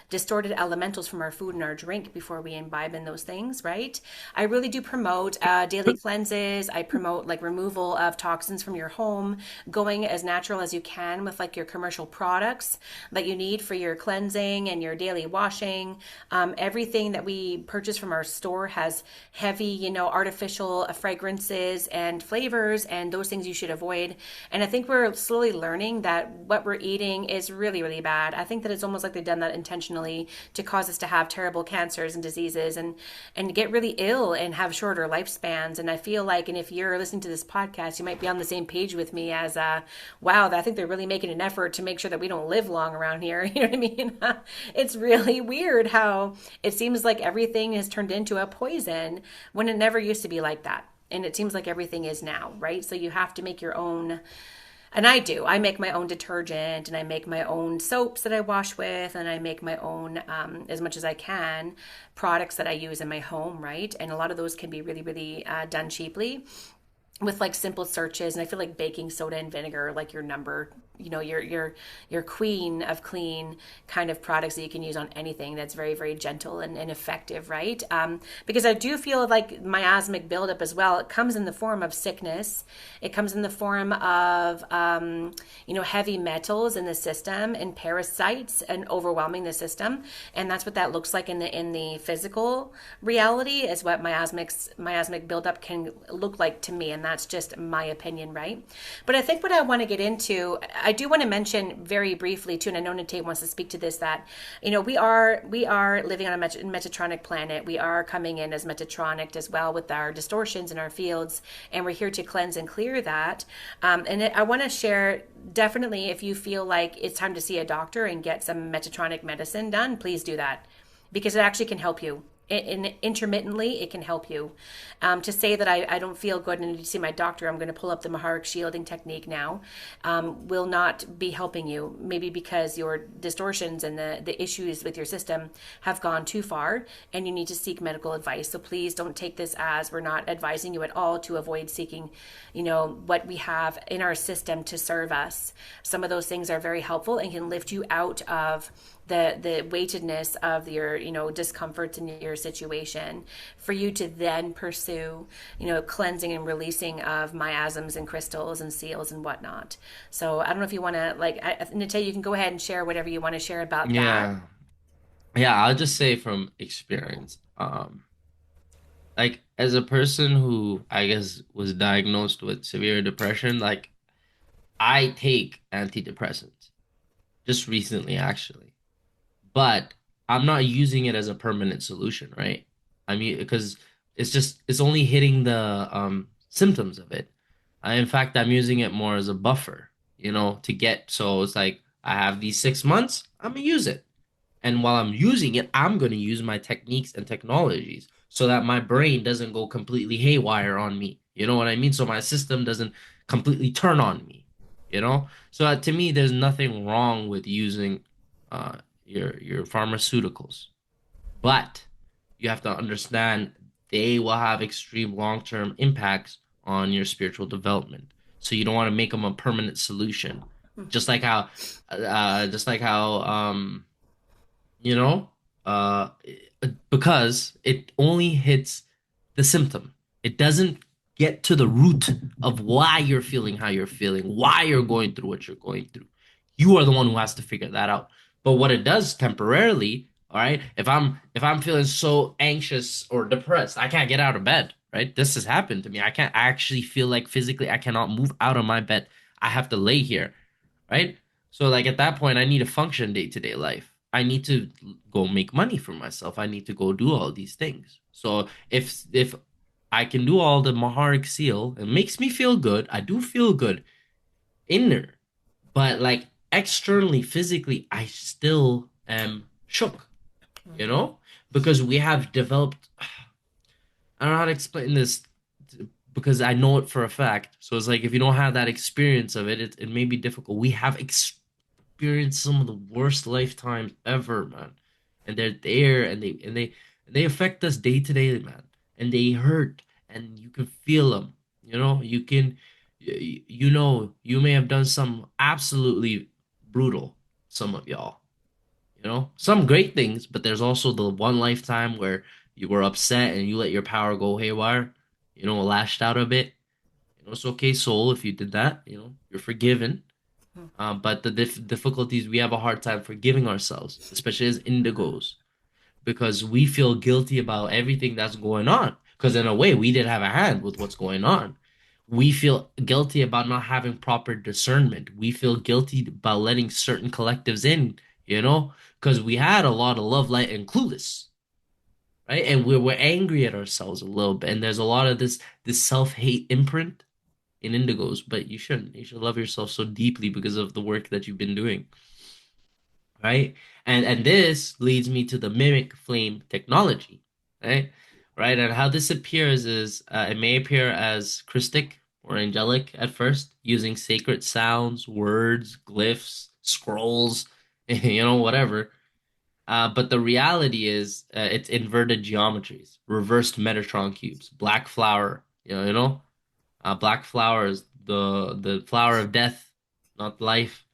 distorted elementals from our food and our drink before we imbibe in those things, right? I really do promote daily cleanses. I promote like removal of toxins from your home, going as natural as you can with like your commercial products that you need for your cleansing and your daily washing. Everything that we purchase from our store has heavy, artificial fragrances and flavors, and those things you should avoid. And I think we're slowly learning that what we're eating is really, really bad. I think that it's almost like they've done that intentionally to cause us to have terrible cancers and diseases and get really ill and have shorter lifespans. And I feel like, and if you're listening to this podcast, you might be on the same page with me as, wow, I think they're really making an effort to make sure that we don't live long around here. You know what I mean? It's really weird how it seems like everything has turned into a poison when it never used to be like that. And it seems like everything is now, right? So you have to make your own, and I do. I make my own detergent, and I make my own soaps that I wash with, and I make my own, as much as I can, products that I use in my home, right? And a lot of those can be really, really done cheaply with like simple searches. And I feel like baking soda and vinegar are like your number your queen of clean kind of products that you can use on anything. That's very, very gentle and effective, right? Because I do feel like miasmic buildup as well, it comes in the form of sickness. It comes in the form of heavy metals in the system and parasites and overwhelming the system. And that's what that looks like in the physical reality, is what miasmic buildup can look like to me. And that's just my opinion, right? But I think what I want to get into, I do want to mention very briefly too, and I know Nate wants to speak to this, that we are living on a Metatronic planet. We are coming in as Metatronic as well with our distortions in our fields, and we're here to cleanse and clear that. I want to share, definitely, if you feel like it's time to see a doctor and get some Metatronic medicine done, please do that, because it actually can help you. Intermittently, it can help you. To say that I don't feel good and need to see my doctor, I'm going to pull up the Maharic shielding technique now, will not be helping you. Maybe because your distortions and the issues with your system have gone too far and you need to seek medical advice. So please don't take this as we're not advising you at all to avoid seeking, what we have in our system to serve us. Some of those things are very helpful and can lift you out of the weightedness of your discomforts in your situation, for you to then pursue cleansing and releasing of miasms and crystals and seals and whatnot. So I don't know if you want to, Natalia, you can go ahead and share whatever you want to share about that. Yeah, I'll just say from experience, like as a person who I guess was diagnosed with severe depression, like I take antidepressants just recently actually. But I'm not using it as a permanent solution, right? I mean, because it's only hitting the symptoms of it. In fact, I'm using it more as a buffer, to get, so it's like I have these 6 months, I'm gonna use it. And while I'm using it, I'm gonna use my techniques and technologies so that my brain doesn't go completely haywire on me. You know what I mean? So my system doesn't completely turn on me, So to me, there's nothing wrong with using uh your pharmaceuticals, but you have to understand they will have extreme long-term impacts on your spiritual development. So you don't want to make them a permanent solution. Just like how, you know, uh, because it only hits the symptom. It doesn't get to the root of why you're feeling how you're feeling, why you're going through what you're going through. You are the one who has to figure that out. But what it does temporarily, all right, if I'm feeling so anxious or depressed, I can't get out of bed, right? This has happened to me. I can't actually feel like physically I cannot move out of my bed. I have to lay here, right? So like at that point, I need to function day-to-day life. I need to go make money for myself. I need to go do all these things. So if I can do all the Maharic seal, it makes me feel good. I do feel good inner, but like externally, physically, I still am shook, because we have developed. I don't know how to explain this because I know it for a fact. So it's like if you don't have that experience of it, it may be difficult. We have experienced some of the worst lifetimes ever, man. And they're there and they affect us day to day, man. And they hurt and you can feel them. You can you may have done some absolutely brutal, some of y'all. Some great things, but there's also the one lifetime where you were upset and you let your power go haywire, lashed out a bit. It's okay, soul, if you did that, you're forgiven. But the difficulties, we have a hard time forgiving ourselves, especially as indigos, because we feel guilty about everything that's going on. Because in a way, we did have a hand with what's going on. We feel guilty about not having proper discernment. We feel guilty about letting certain collectives in, because we had a lot of love, light, and clueless, right? And we're angry at ourselves a little bit. And there's a lot of this self-hate imprint in indigos, but you shouldn't. You should love yourself so deeply because of the work that you've been doing, right? And this leads me to the mimic flame technology, right? Right, and how this appears is it may appear as Krystic or angelic at first, using sacred sounds, words, glyphs, scrolls, whatever. But the reality is, it's inverted geometries, reversed Metatron cubes, black flower. Black flower is the flower of death, not life.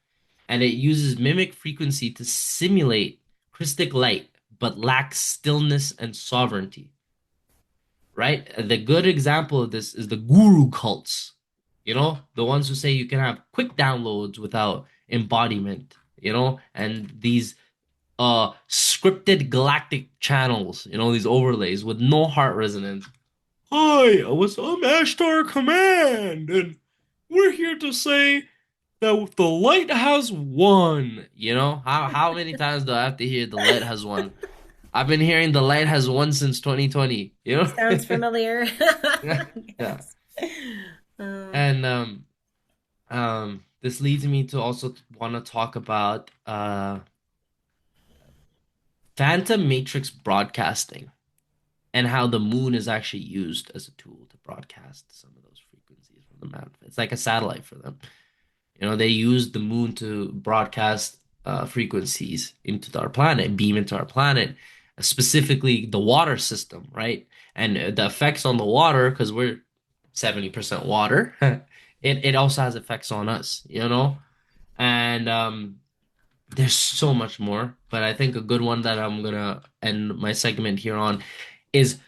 and it uses mimic frequency to simulate Christic light, but lacks stillness and sovereignty. Right? The good example of this is the guru cults. The ones who say you can have quick downloads without embodiment, and these scripted galactic channels, these overlays with no heart resonance. Hi, I'm Ashtar Command, and we're here to say that the light has won. How many times do I have to hear the light has won? I've been hearing the light has won since 2020, Sounds familiar. Yeah. Yeah. Yes. Um, And this leads me to also want to talk about phantom matrix broadcasting and how the moon is actually used as a tool to broadcast some of those frequencies from the mountain. It's like a satellite for them. They use the moon to broadcast frequencies into our planet, beam into our planet, specifically the water system, right? And the effects on the water, because we're 70% water, it also has effects on us. And there's so much more, but I think a good one that I'm gonna end my segment here on is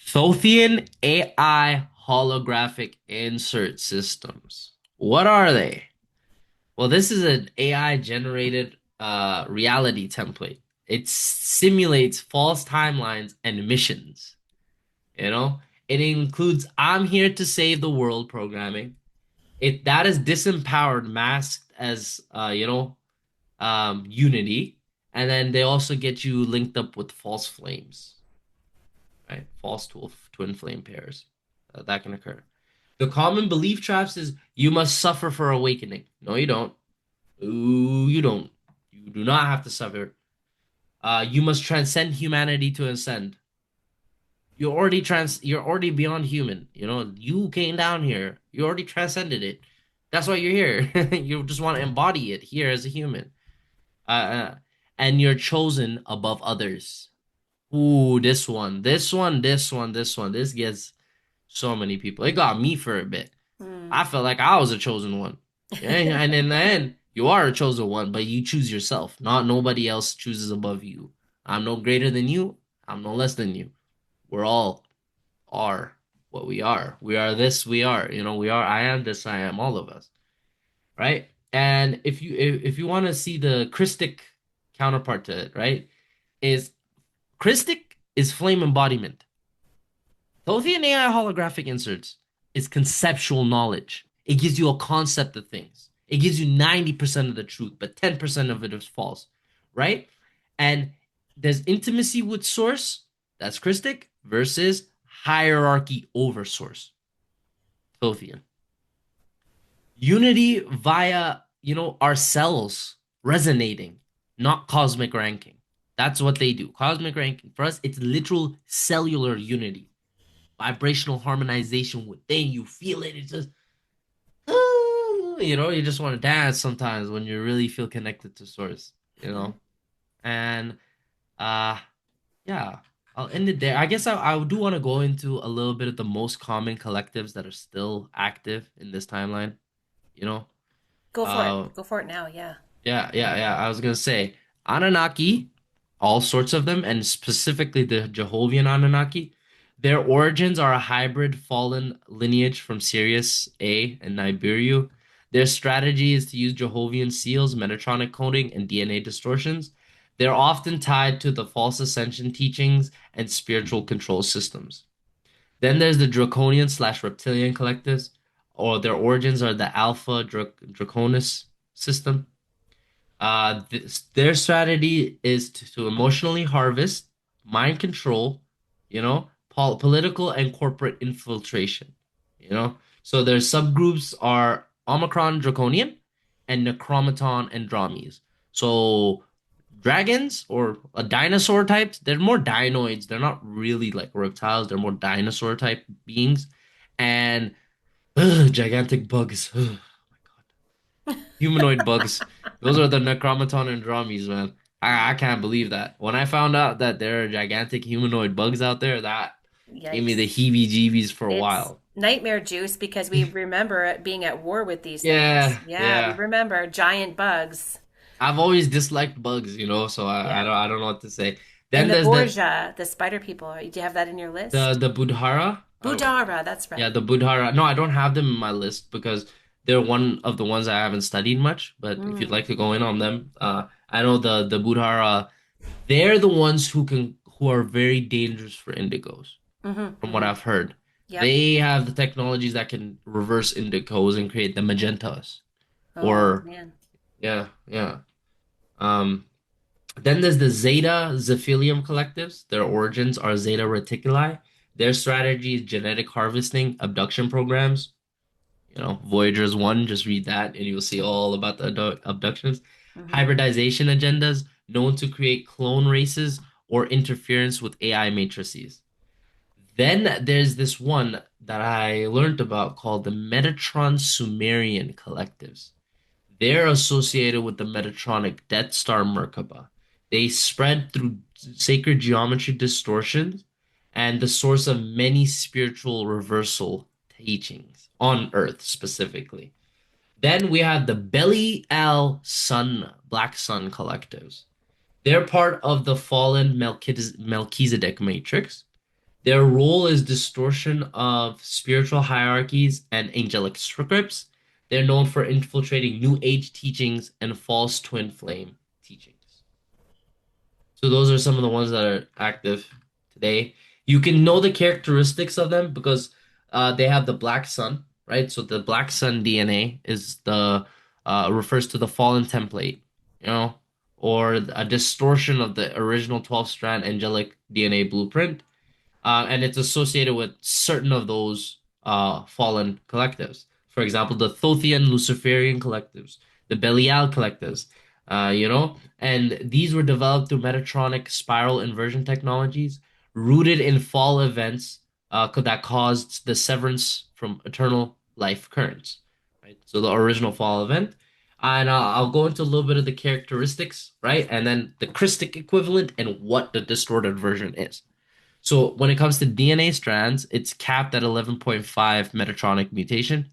Thothian AI holographic insert systems. What are they? Well, this is an AI generated reality template. It simulates false timelines and missions. You know, it includes "I'm here to save the world" programming. That is disempowered, masked as unity, and then they also get you linked up with false flames, right? False twin flame pairs that can occur. The common belief traps is you must suffer for awakening. No, you don't. Ooh, you don't. You do not have to suffer. You must transcend humanity to ascend. You're already beyond human. You came down here. You already transcended it. That's why you're here. You just want to embody it here as a human. Uh, uh, and you're chosen above others. Ooh, this gets so many people. It got me for a bit. hmm. I felt like I was a chosen one. Yeah, and in the end, you are a chosen one, but you choose yourself. Not nobody else chooses above you. I'm no greater than you. I'm no less than you. We're all are what we are. We are this, we are. We are I am this, I am, all of us. Right? And if you want to see the Christic counterpart to it, right? Is Christic is flame embodiment. Thothian AI holographic inserts is conceptual knowledge. It gives you a concept of things. It gives you 90% of the truth, but 10% of it is false, right? And there's intimacy with source, that's Christic, versus hierarchy over source, Thothian. Unity via, our cells resonating, not cosmic ranking. That's what they do. Cosmic ranking. For us, it's literal cellular unity, vibrational harmonization within you. Feel it. It's just, you just want to dance sometimes when you really feel connected to source. And uh, yeah, I'll end it there. I guess I do want to go into a little bit of the most common collectives that are still active in this timeline. You know, Go for it. uh, Go for it now. Yeah. yeah, yeah, yeah. I was gonna say Anunnaki, all sorts of them, and specifically the Jehovian Anunnaki. Their origins are a hybrid fallen lineage from Sirius A and Nibiru. Their strategy is to use Jehovian seals, Metatronic coding, and DNA distortions. They're often tied to the false ascension teachings and spiritual control systems. Then there's the Draconian slash Reptilian collectives, or their origins are the Alpha Draconis system. Their strategy is to emotionally harvest, mind control, political and corporate infiltration. So their subgroups are Omicron Draconian and Necromaton Andromes. So dragons or a dinosaur types, they're more dinoids. They're not really like reptiles. They're more dinosaur type beings, and gigantic bugs. Humanoid bugs. Those are the Necromaton and Dromies, man. I can't believe that. When I found out that there are gigantic humanoid bugs out there, that gave me the Yikes. heebie-jeebies for a It's while. nightmare juice because we remember being at war with these things. Yeah, Yeah, we yeah, remember giant bugs. I've always disliked bugs, so Yeah. I don't know what to say. And Then the there's Borgia, the spider people. Do you have that in your list? the Budhara. Budara, that's Yeah, right. the Budhara. No, I don't have them in my list because they're one of the ones I haven't studied much. But if you'd Mm. like to go in on them, I know the Budhara. They're the ones who are very dangerous for indigos, Mm-hmm, from what mm-hmm. I've heard. Yep. They have the technologies that can reverse indigos and create the magentas. Oh, Or man. yeah, yeah. Um, then there's the Zeta Zephelium collectives. Their origins are Zeta Reticuli. Their strategy is genetic harvesting, abduction programs. Voyagers 1, just read that and you'll see all about the abductions. Mm-hmm. Hybridization agendas known to create clone races or interference with AI matrices. Then there's this one that I learned about called the Metatron Sumerian collectives. They're associated with the Metatronic Death Star Merkaba. They spread through sacred geometry distortions and the source of many spiritual reversal teachings on Earth specifically. Then we have the Belial Sun, Black Sun collectives. They're part of the fallen Melchizedek matrix. Their role is distortion of spiritual hierarchies and angelic scripts. They're known for infiltrating New Age teachings and false twin flame teachings. So those are some of the ones that are active today. You can know the characteristics of them because they have the black sun, right? So the black sun DNA is the refers to the fallen template, you know, or a distortion of the original 12-strand angelic DNA blueprint, and it's associated with certain of those fallen collectives. For example, the Thothian Luciferian collectives, the Belial collectives, and these were developed through Metatronic spiral inversion technologies rooted in fall events that caused the severance from eternal life currents. Right? So the original fall event. And I'll go into a little bit of the characteristics, right? And then the Krystic equivalent and what the distorted version is. So when it comes to DNA strands, it's capped at 11.5 Metatronic mutation.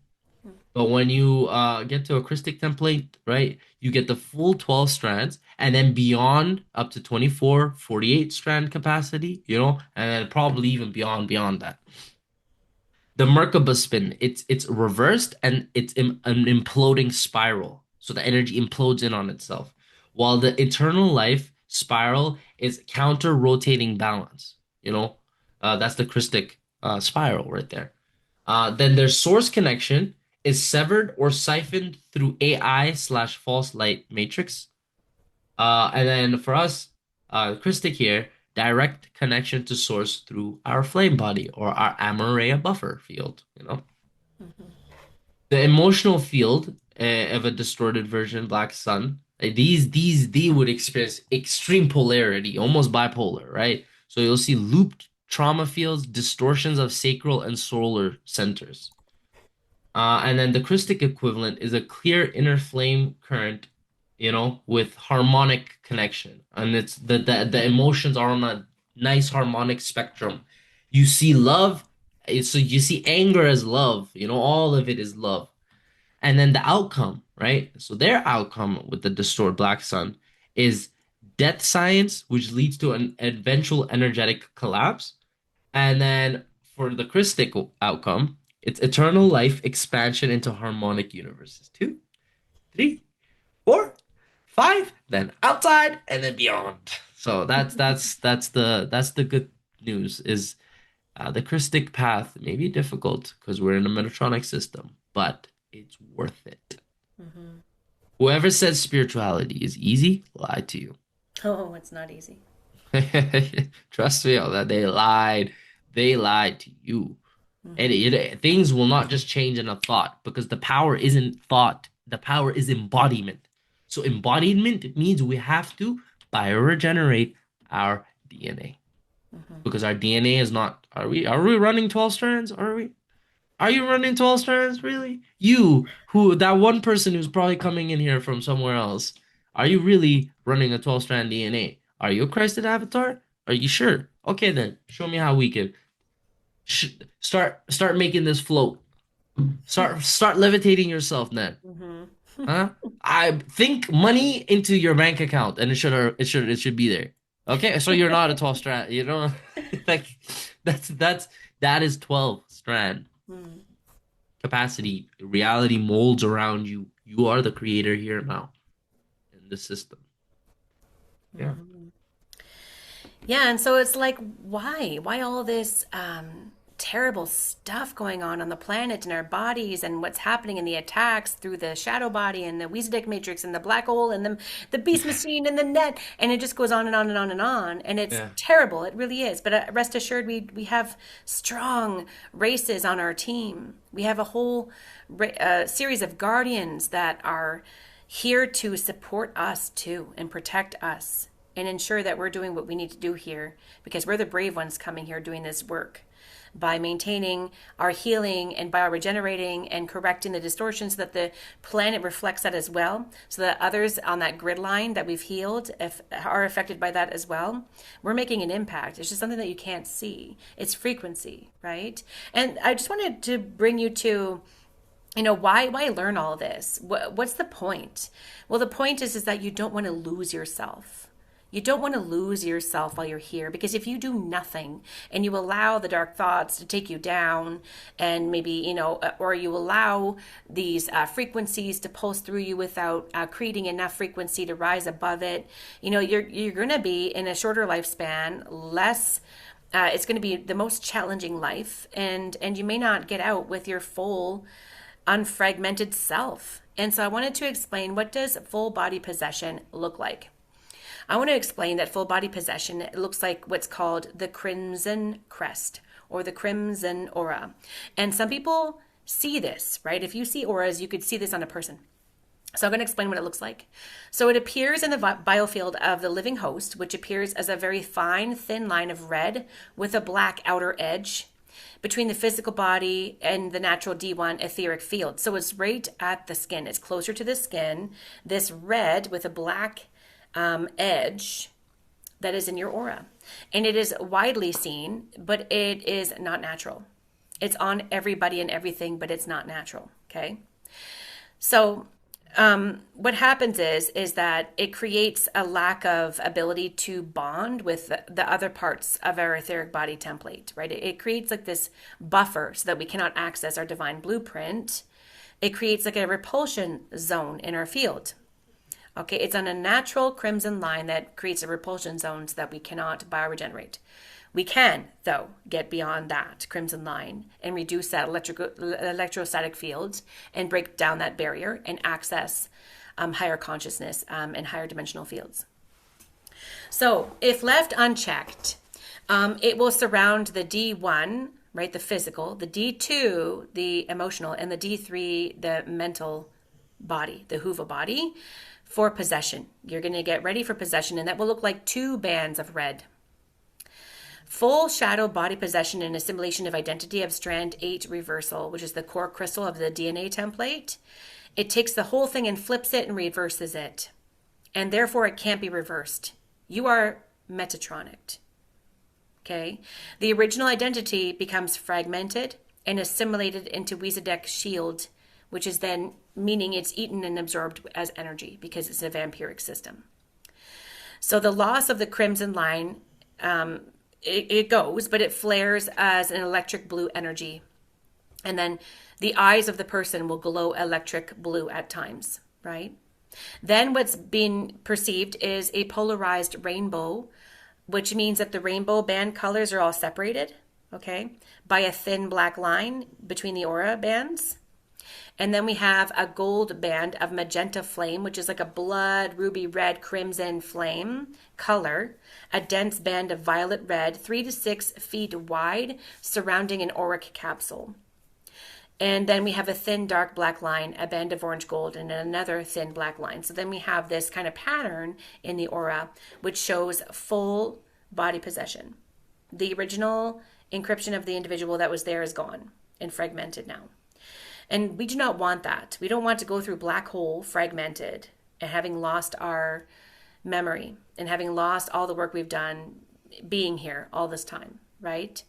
But when you get to a Krystic template, right, you get the full 12 strands and then beyond up to 24, 48 strand capacity, and then probably even beyond that. The Merkaba spin, it's reversed and it's an imploding spiral. So the energy implodes in on itself. While the eternal life spiral is counter rotating balance. That's the Krystic spiral right there. Then their source connection is severed or siphoned through AI/false light matrix. And then for us, Krystic here, direct connection to source through our flame body or our Amareya buffer field. Mm-hmm. The emotional field of a distorted version, Black Sun, they would experience extreme polarity, almost bipolar, right? So you'll see looped trauma fields, distortions of sacral and solar centers. And then the Krystic equivalent is a clear inner flame current, with harmonic connection. And it's the emotions are on a nice harmonic spectrum. You see love, so you see anger as love, all of it is love. And then the outcome, right? So their outcome with the distorted black sun is death science, which leads to an eventual energetic collapse. And then for the Christic outcome, it's eternal life expansion into harmonic universes. 2, 3, 4, 5, then outside, and then beyond. So that's the good news is the Christic path may be difficult because we're in a Metatronic system, but it's worth it. Mm-hmm. Whoever says spirituality is easy, lied to you. Oh, it's not easy. Trust me on that. They lied. They lied to you. And Mm-hmm. things will not just change in a thought because the power isn't thought. The power is embodiment. So embodiment means we have to bioregenerate our DNA Mm-hmm. because our DNA is not. Are we running 12 strands? Are we? Are you running 12 strands? Really? That one person who's probably coming in here from somewhere else, are you really running a 12-strand DNA? Are you a Christed avatar? Are you sure? Okay, then show me how we can start making this float. Start levitating yourself, then. Mm-hmm. Huh? I think money into your bank account, and it should be there. Okay, so you're not a 12 strand. You know, like that is 12 strand Hmm. capacity. Reality molds around you. You are the creator here now in this system. Yeah. Mhm. Yeah, and so it's like, why? Why all this terrible stuff going on the planet and our bodies and what's happening in the attacks through the shadow body and the Weezdek matrix and the black hole and the beast machine and the net, and it just goes on and on and on and on, and it's Yeah. terrible. It really is. But rest assured, we have strong races on our team. We have a whole series of guardians that are here to support us too and protect us and ensure that we're doing what we need to do here, because we're the brave ones coming here doing this work by maintaining our healing and bioregenerating and correcting the distortions so that the planet reflects that as well, so that others on that grid line that we've healed are affected by that as well. We're making an impact. It's just something that you can't see. It's frequency, right? And I just wanted to bring you to, why learn all this? What's the point? Well, the point is that you don't want to lose yourself. You don't want to lose yourself while you're here, because if you do nothing and you allow the dark thoughts to take you down, and maybe, or you allow these frequencies to pulse through you without creating enough frequency to rise above it, you're going to be in a shorter lifespan, less. It's going to be the most challenging life, and you may not get out with your full unfragmented self. And so I wanted to explain, what does full body possession look like? I want to explain that full body possession looks like what's called the crimson crest or the crimson aura. And some people see this, right? If you see auras, you could see this on a person. So I'm going to explain what it looks like. So it appears in the biofield of the living host, which appears as a very fine, thin line of red with a black outer edge between the physical body and the natural D1 etheric field. So it's right at the skin. It's closer to the skin. This red with a black edge that is in your aura. And it is widely seen, but it is not natural. It's on everybody and everything, but it's not natural. Okay. So what happens is that it creates a lack of ability to bond with the other parts of our etheric body template, right? It creates like this buffer so that we cannot access our divine blueprint. It creates like a repulsion zone in our field. Okay, it's on a natural crimson line that creates a repulsion zone so that we cannot bioregenerate. We can, though, get beyond that crimson line and reduce that electrostatic fields and break down that barrier and access higher consciousness and higher dimensional fields. So if left unchecked, it will surround the D1, right, the physical, the D2, the emotional, and the D3, the mental body, the Huva body, for possession. You're going to get ready for possession, and that will look like two bands of red. Full shadow body possession and assimilation of identity of strand 8 reversal, which is the core crystal of the DNA template. It takes the whole thing and flips it and reverses it. And therefore it can't be reversed. You are Metatronic. Okay? The original identity becomes fragmented and assimilated into Weezdek shield, which is then meaning it's eaten and absorbed as energy because it's a vampiric system. So the loss of the crimson line, it goes, but it flares as an electric blue energy. And then the eyes of the person will glow electric blue at times, right? Then what's being perceived is a polarized rainbow, which means that the rainbow band colors are all separated, okay, by a thin black line between the aura bands. And then we have a gold band of magenta flame, which is like a blood, ruby red, crimson flame color. A dense band of violet red, 3 to 6 feet wide, surrounding an auric capsule. And then we have a thin dark black line, a band of orange gold, and another thin black line. So then we have this kind of pattern in the aura, which shows full body possession. The original encryption of the individual that was there is gone and fragmented now. And we do not want that. We don't want to go through black hole fragmented and having lost our memory and having lost all the work we've done being here all this time, right?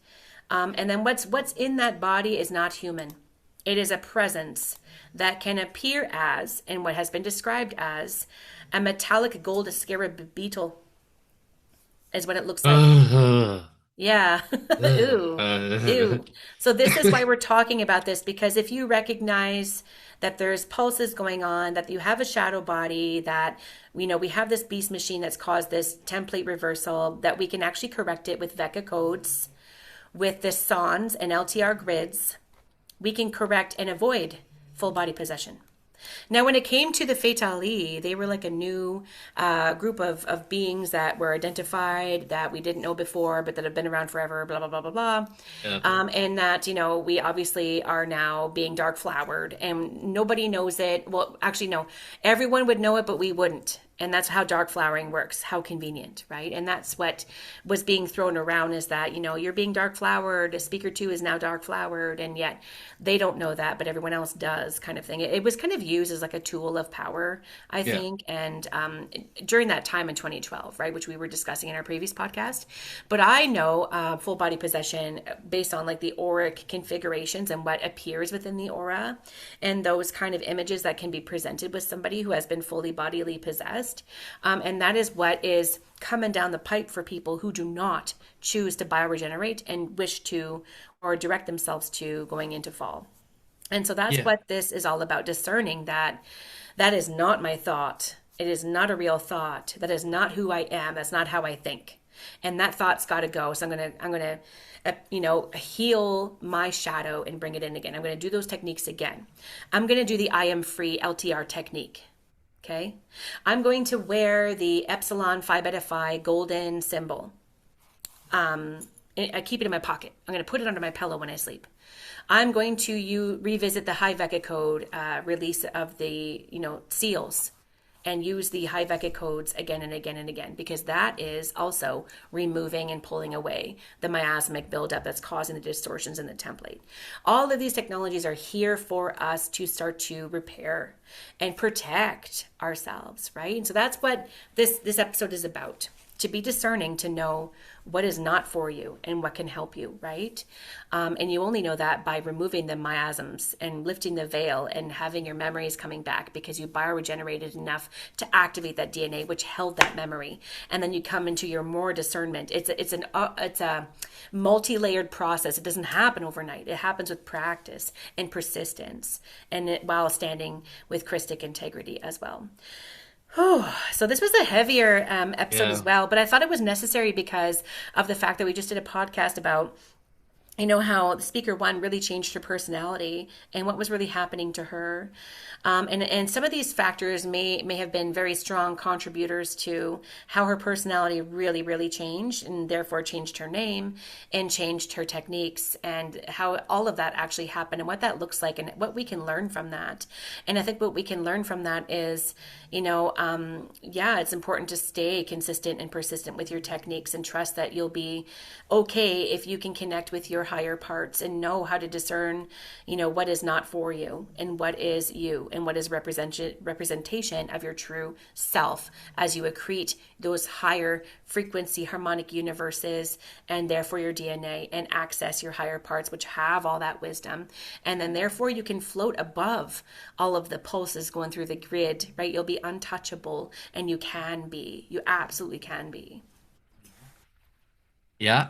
And then what's in that body is not human. It is a presence that can appear as, and what has been described as, a metallic gold scarab beetle, is what it looks like. Ugh. Yeah. Ooh. Ugh. Ew. So this is why we're talking about this, because if you recognize that there's pulses going on, that you have a shadow body, that we have this beast machine that's caused this template reversal, that we can actually correct it with VECA codes, with the SONs and LTR grids, we can correct and avoid full body possession. Now, when it came to the Fatali, they were like a new group of beings that were identified that we didn't know before, but that have been around forever, blah, blah, blah, blah, blah. Yeah. And that, we obviously are now being dark flowered and nobody knows it. Well, actually, no, everyone would know it, but we wouldn't. And that's how dark flowering works. How convenient, right? And that's what was being thrown around, is that, you're being dark flowered. Speaker two is now dark flowered. And yet they don't know that, but everyone else does, kind of thing. It was kind of used as like a tool of power, I Yeah. think. And during that time in 2012, right, which we were discussing in our previous podcast. But I know full body possession based on like the auric configurations and what appears within the aura and those kind of images that can be presented with somebody who has been fully bodily possessed. And that is what is coming down the pipe for people who do not choose to bioregenerate and wish to or direct themselves to going into fall. And so that's Yeah. what this is all about, discerning that that is not my thought. It is not a real thought. That is not who I am. That's not how I think. And that thought's got to go. So I'm gonna heal my shadow and bring it in again. I'm gonna do those techniques again. I'm gonna do the I am free LTR technique. Okay. I'm going to wear the Epsilon Phi Beta Phi golden symbol. I keep it in my pocket. I'm going to put it under my pillow when I sleep. I'm going to revisit the High Vecca code release of the seals, and use the High Vecca codes again and again and again, because that is also removing and pulling away the miasmic buildup that's causing the distortions in the template. All of these technologies are here for us to start to repair and protect ourselves, right? And so that's what this episode is about. To be discerning, to know what is not for you and what can help you, right? And you only know that by removing the miasms and lifting the veil and having your memories coming back, because you bioregenerated enough to activate that DNA which held that memory. And then you come into your more discernment. It's a multi-layered process. It doesn't happen overnight. It happens with practice and persistence, and while standing with Krystic integrity as well. So this was a heavier episode as Yeah. well, but I thought it was necessary because of the fact that we just did a podcast about how the speaker one really changed her personality and what was really happening to her. And some of these factors may have been very strong contributors to how her personality really, really changed, and therefore changed her name and changed her techniques, and how all of that actually happened and what that looks like and what we can learn from that. And I think what we can learn from that is, yeah, it's important to stay consistent and persistent with your techniques and trust that you'll be okay if you can connect with your higher parts and know how to discern, what is not for you and what is you and what is representation of your true self as you accrete those higher frequency harmonic universes, and therefore your DNA, and access your higher parts which have all that wisdom. And then therefore you can float above all of the pulses going through the grid, right? You'll be untouchable, and you absolutely can be. Yeah.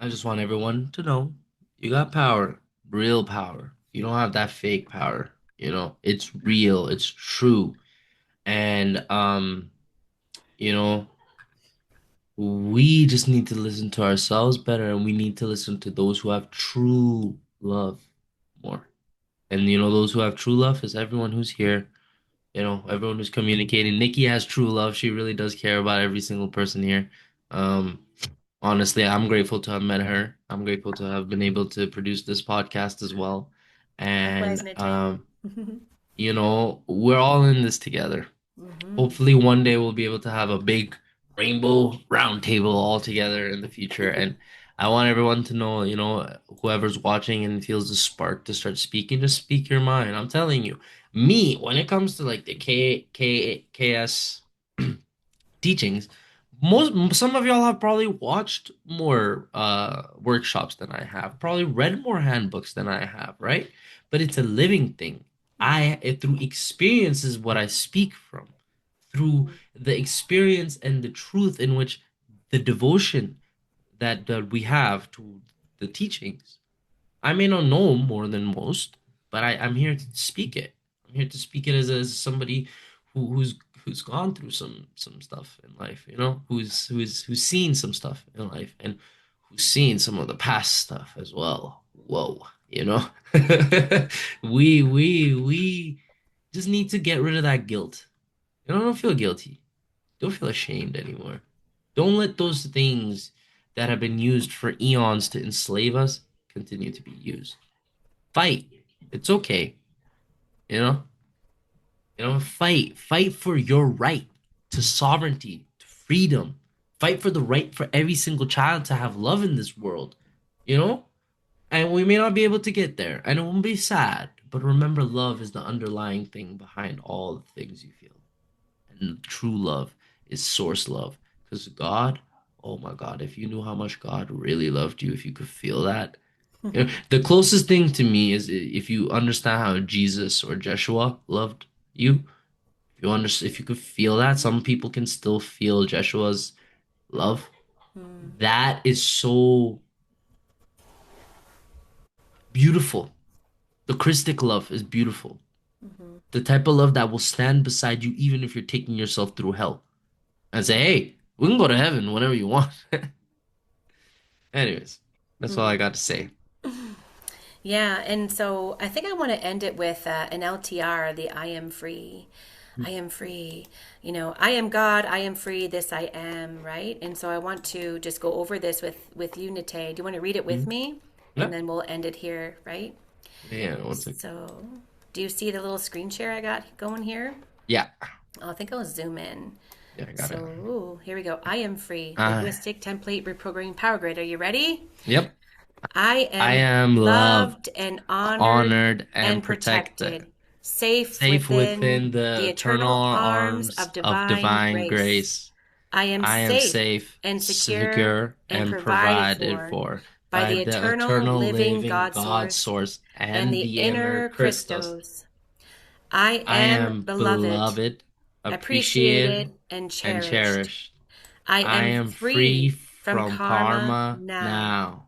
I just want everyone to know you got power, real power. You don't have that fake power. It's real, it's true. And you know, we just need to listen to ourselves better, and we need to listen to those who have true love more. And those who have true love is everyone who's here, everyone who's communicating. Nikki has true love. She really does care about every single person here. Um, Honestly, I'm grateful to have met her. I'm grateful to have been able to produce this podcast as well. Likewise, And Nate. we're all in this together. Hmm. Hopefully one day we'll be able to have a big rainbow round table all together in the future. And I want everyone to know, whoever's watching and feels the spark to start speaking, just speak your mind. I'm telling you, me, when it comes to like the KS teachings, some of y'all have probably watched more workshops than I have, probably read more handbooks than I have, right? but it's a living thing. Through experience is what I speak from, through the experience and the truth in which the devotion that we have to the teachings. I may not know more than most, but I'm here to speak it. I'm here to speak it as somebody who's gone through some stuff in life, you know, who's seen some stuff in life and who's seen some of the past stuff as well. Whoa, you know. We just need to get rid of that guilt. You know, don't feel guilty. Don't feel ashamed anymore. Don't let those things that have been used for eons to enslave us continue to be used. Fight. It's okay. You know? Fight. Fight for your right to sovereignty, to freedom. Fight for the right for every single child to have love in this world. You know? And we may not be able to get there, and it won't be sad. But remember, love is the underlying thing behind all the things you feel. And true love is source love. Because God, oh my God, if you knew how much God really loved you, if you could feel that. You know, the closest thing to me is if you understand how Jesus or Jeshua loved you. If you could feel that, some people can still feel Jeshua's love. That is so beautiful. The Krystic love is beautiful. The type of love that will stand beside you even if you're taking yourself through hell and say, hey, we can go to heaven whenever you want. Anyways, that's all I got to say. Yeah, and so I think I want to end it with an LTR, the I am free. I am free. You know, I am God, I am free, this I am, right? And so I want to just go over this with you, Nate. Do you want to read it with me? Yeah. And then we'll end it here, right? Yeah, one second. So, do you see the little screen share I got going here? Yeah. Oh, I think I'll zoom in. Yeah, I got it. So, here we go. I am free. Linguistic template reprogramming power grid. Are you ready? Yep. I am loved and honored and protected. Safe within the eternal arms of divine grace. I am safe and secure and provided for by the eternal living God source and the inner Christos. I am beloved, appreciated, and cherished. I am free from karma now.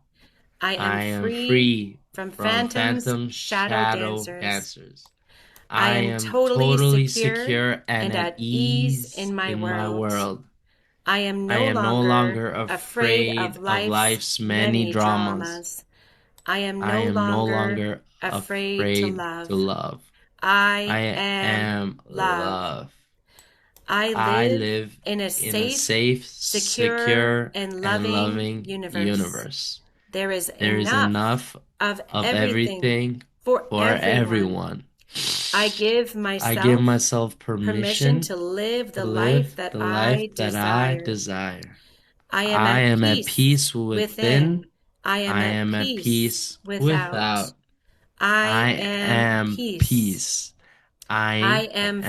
I am free from phantoms, shadow dancers. I am totally secure and at ease in my world. I am no longer afraid of life's many dramas. I am no longer afraid to love. I am love. I live in a safe, secure, and loving universe. There is enough of everything for everyone. I give myself permission to live the life that I desire. I am at peace within. I am at peace without. I am peace. I am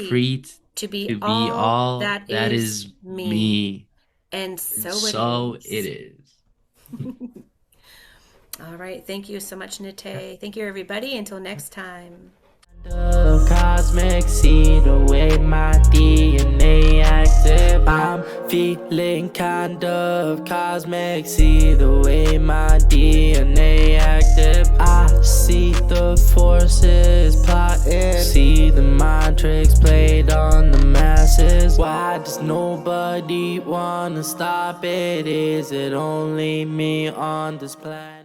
free to be all that is me. And so it is. All right. Thank you so much, Nate. Thank you, everybody. Until next time. Of cosmic, see the way my DNA active. I'm feeling kind of cosmic, see the way my DNA active. I see the forces plotting, see the mind tricks played on the masses. Why does nobody wanna stop it? Is it only me on this planet?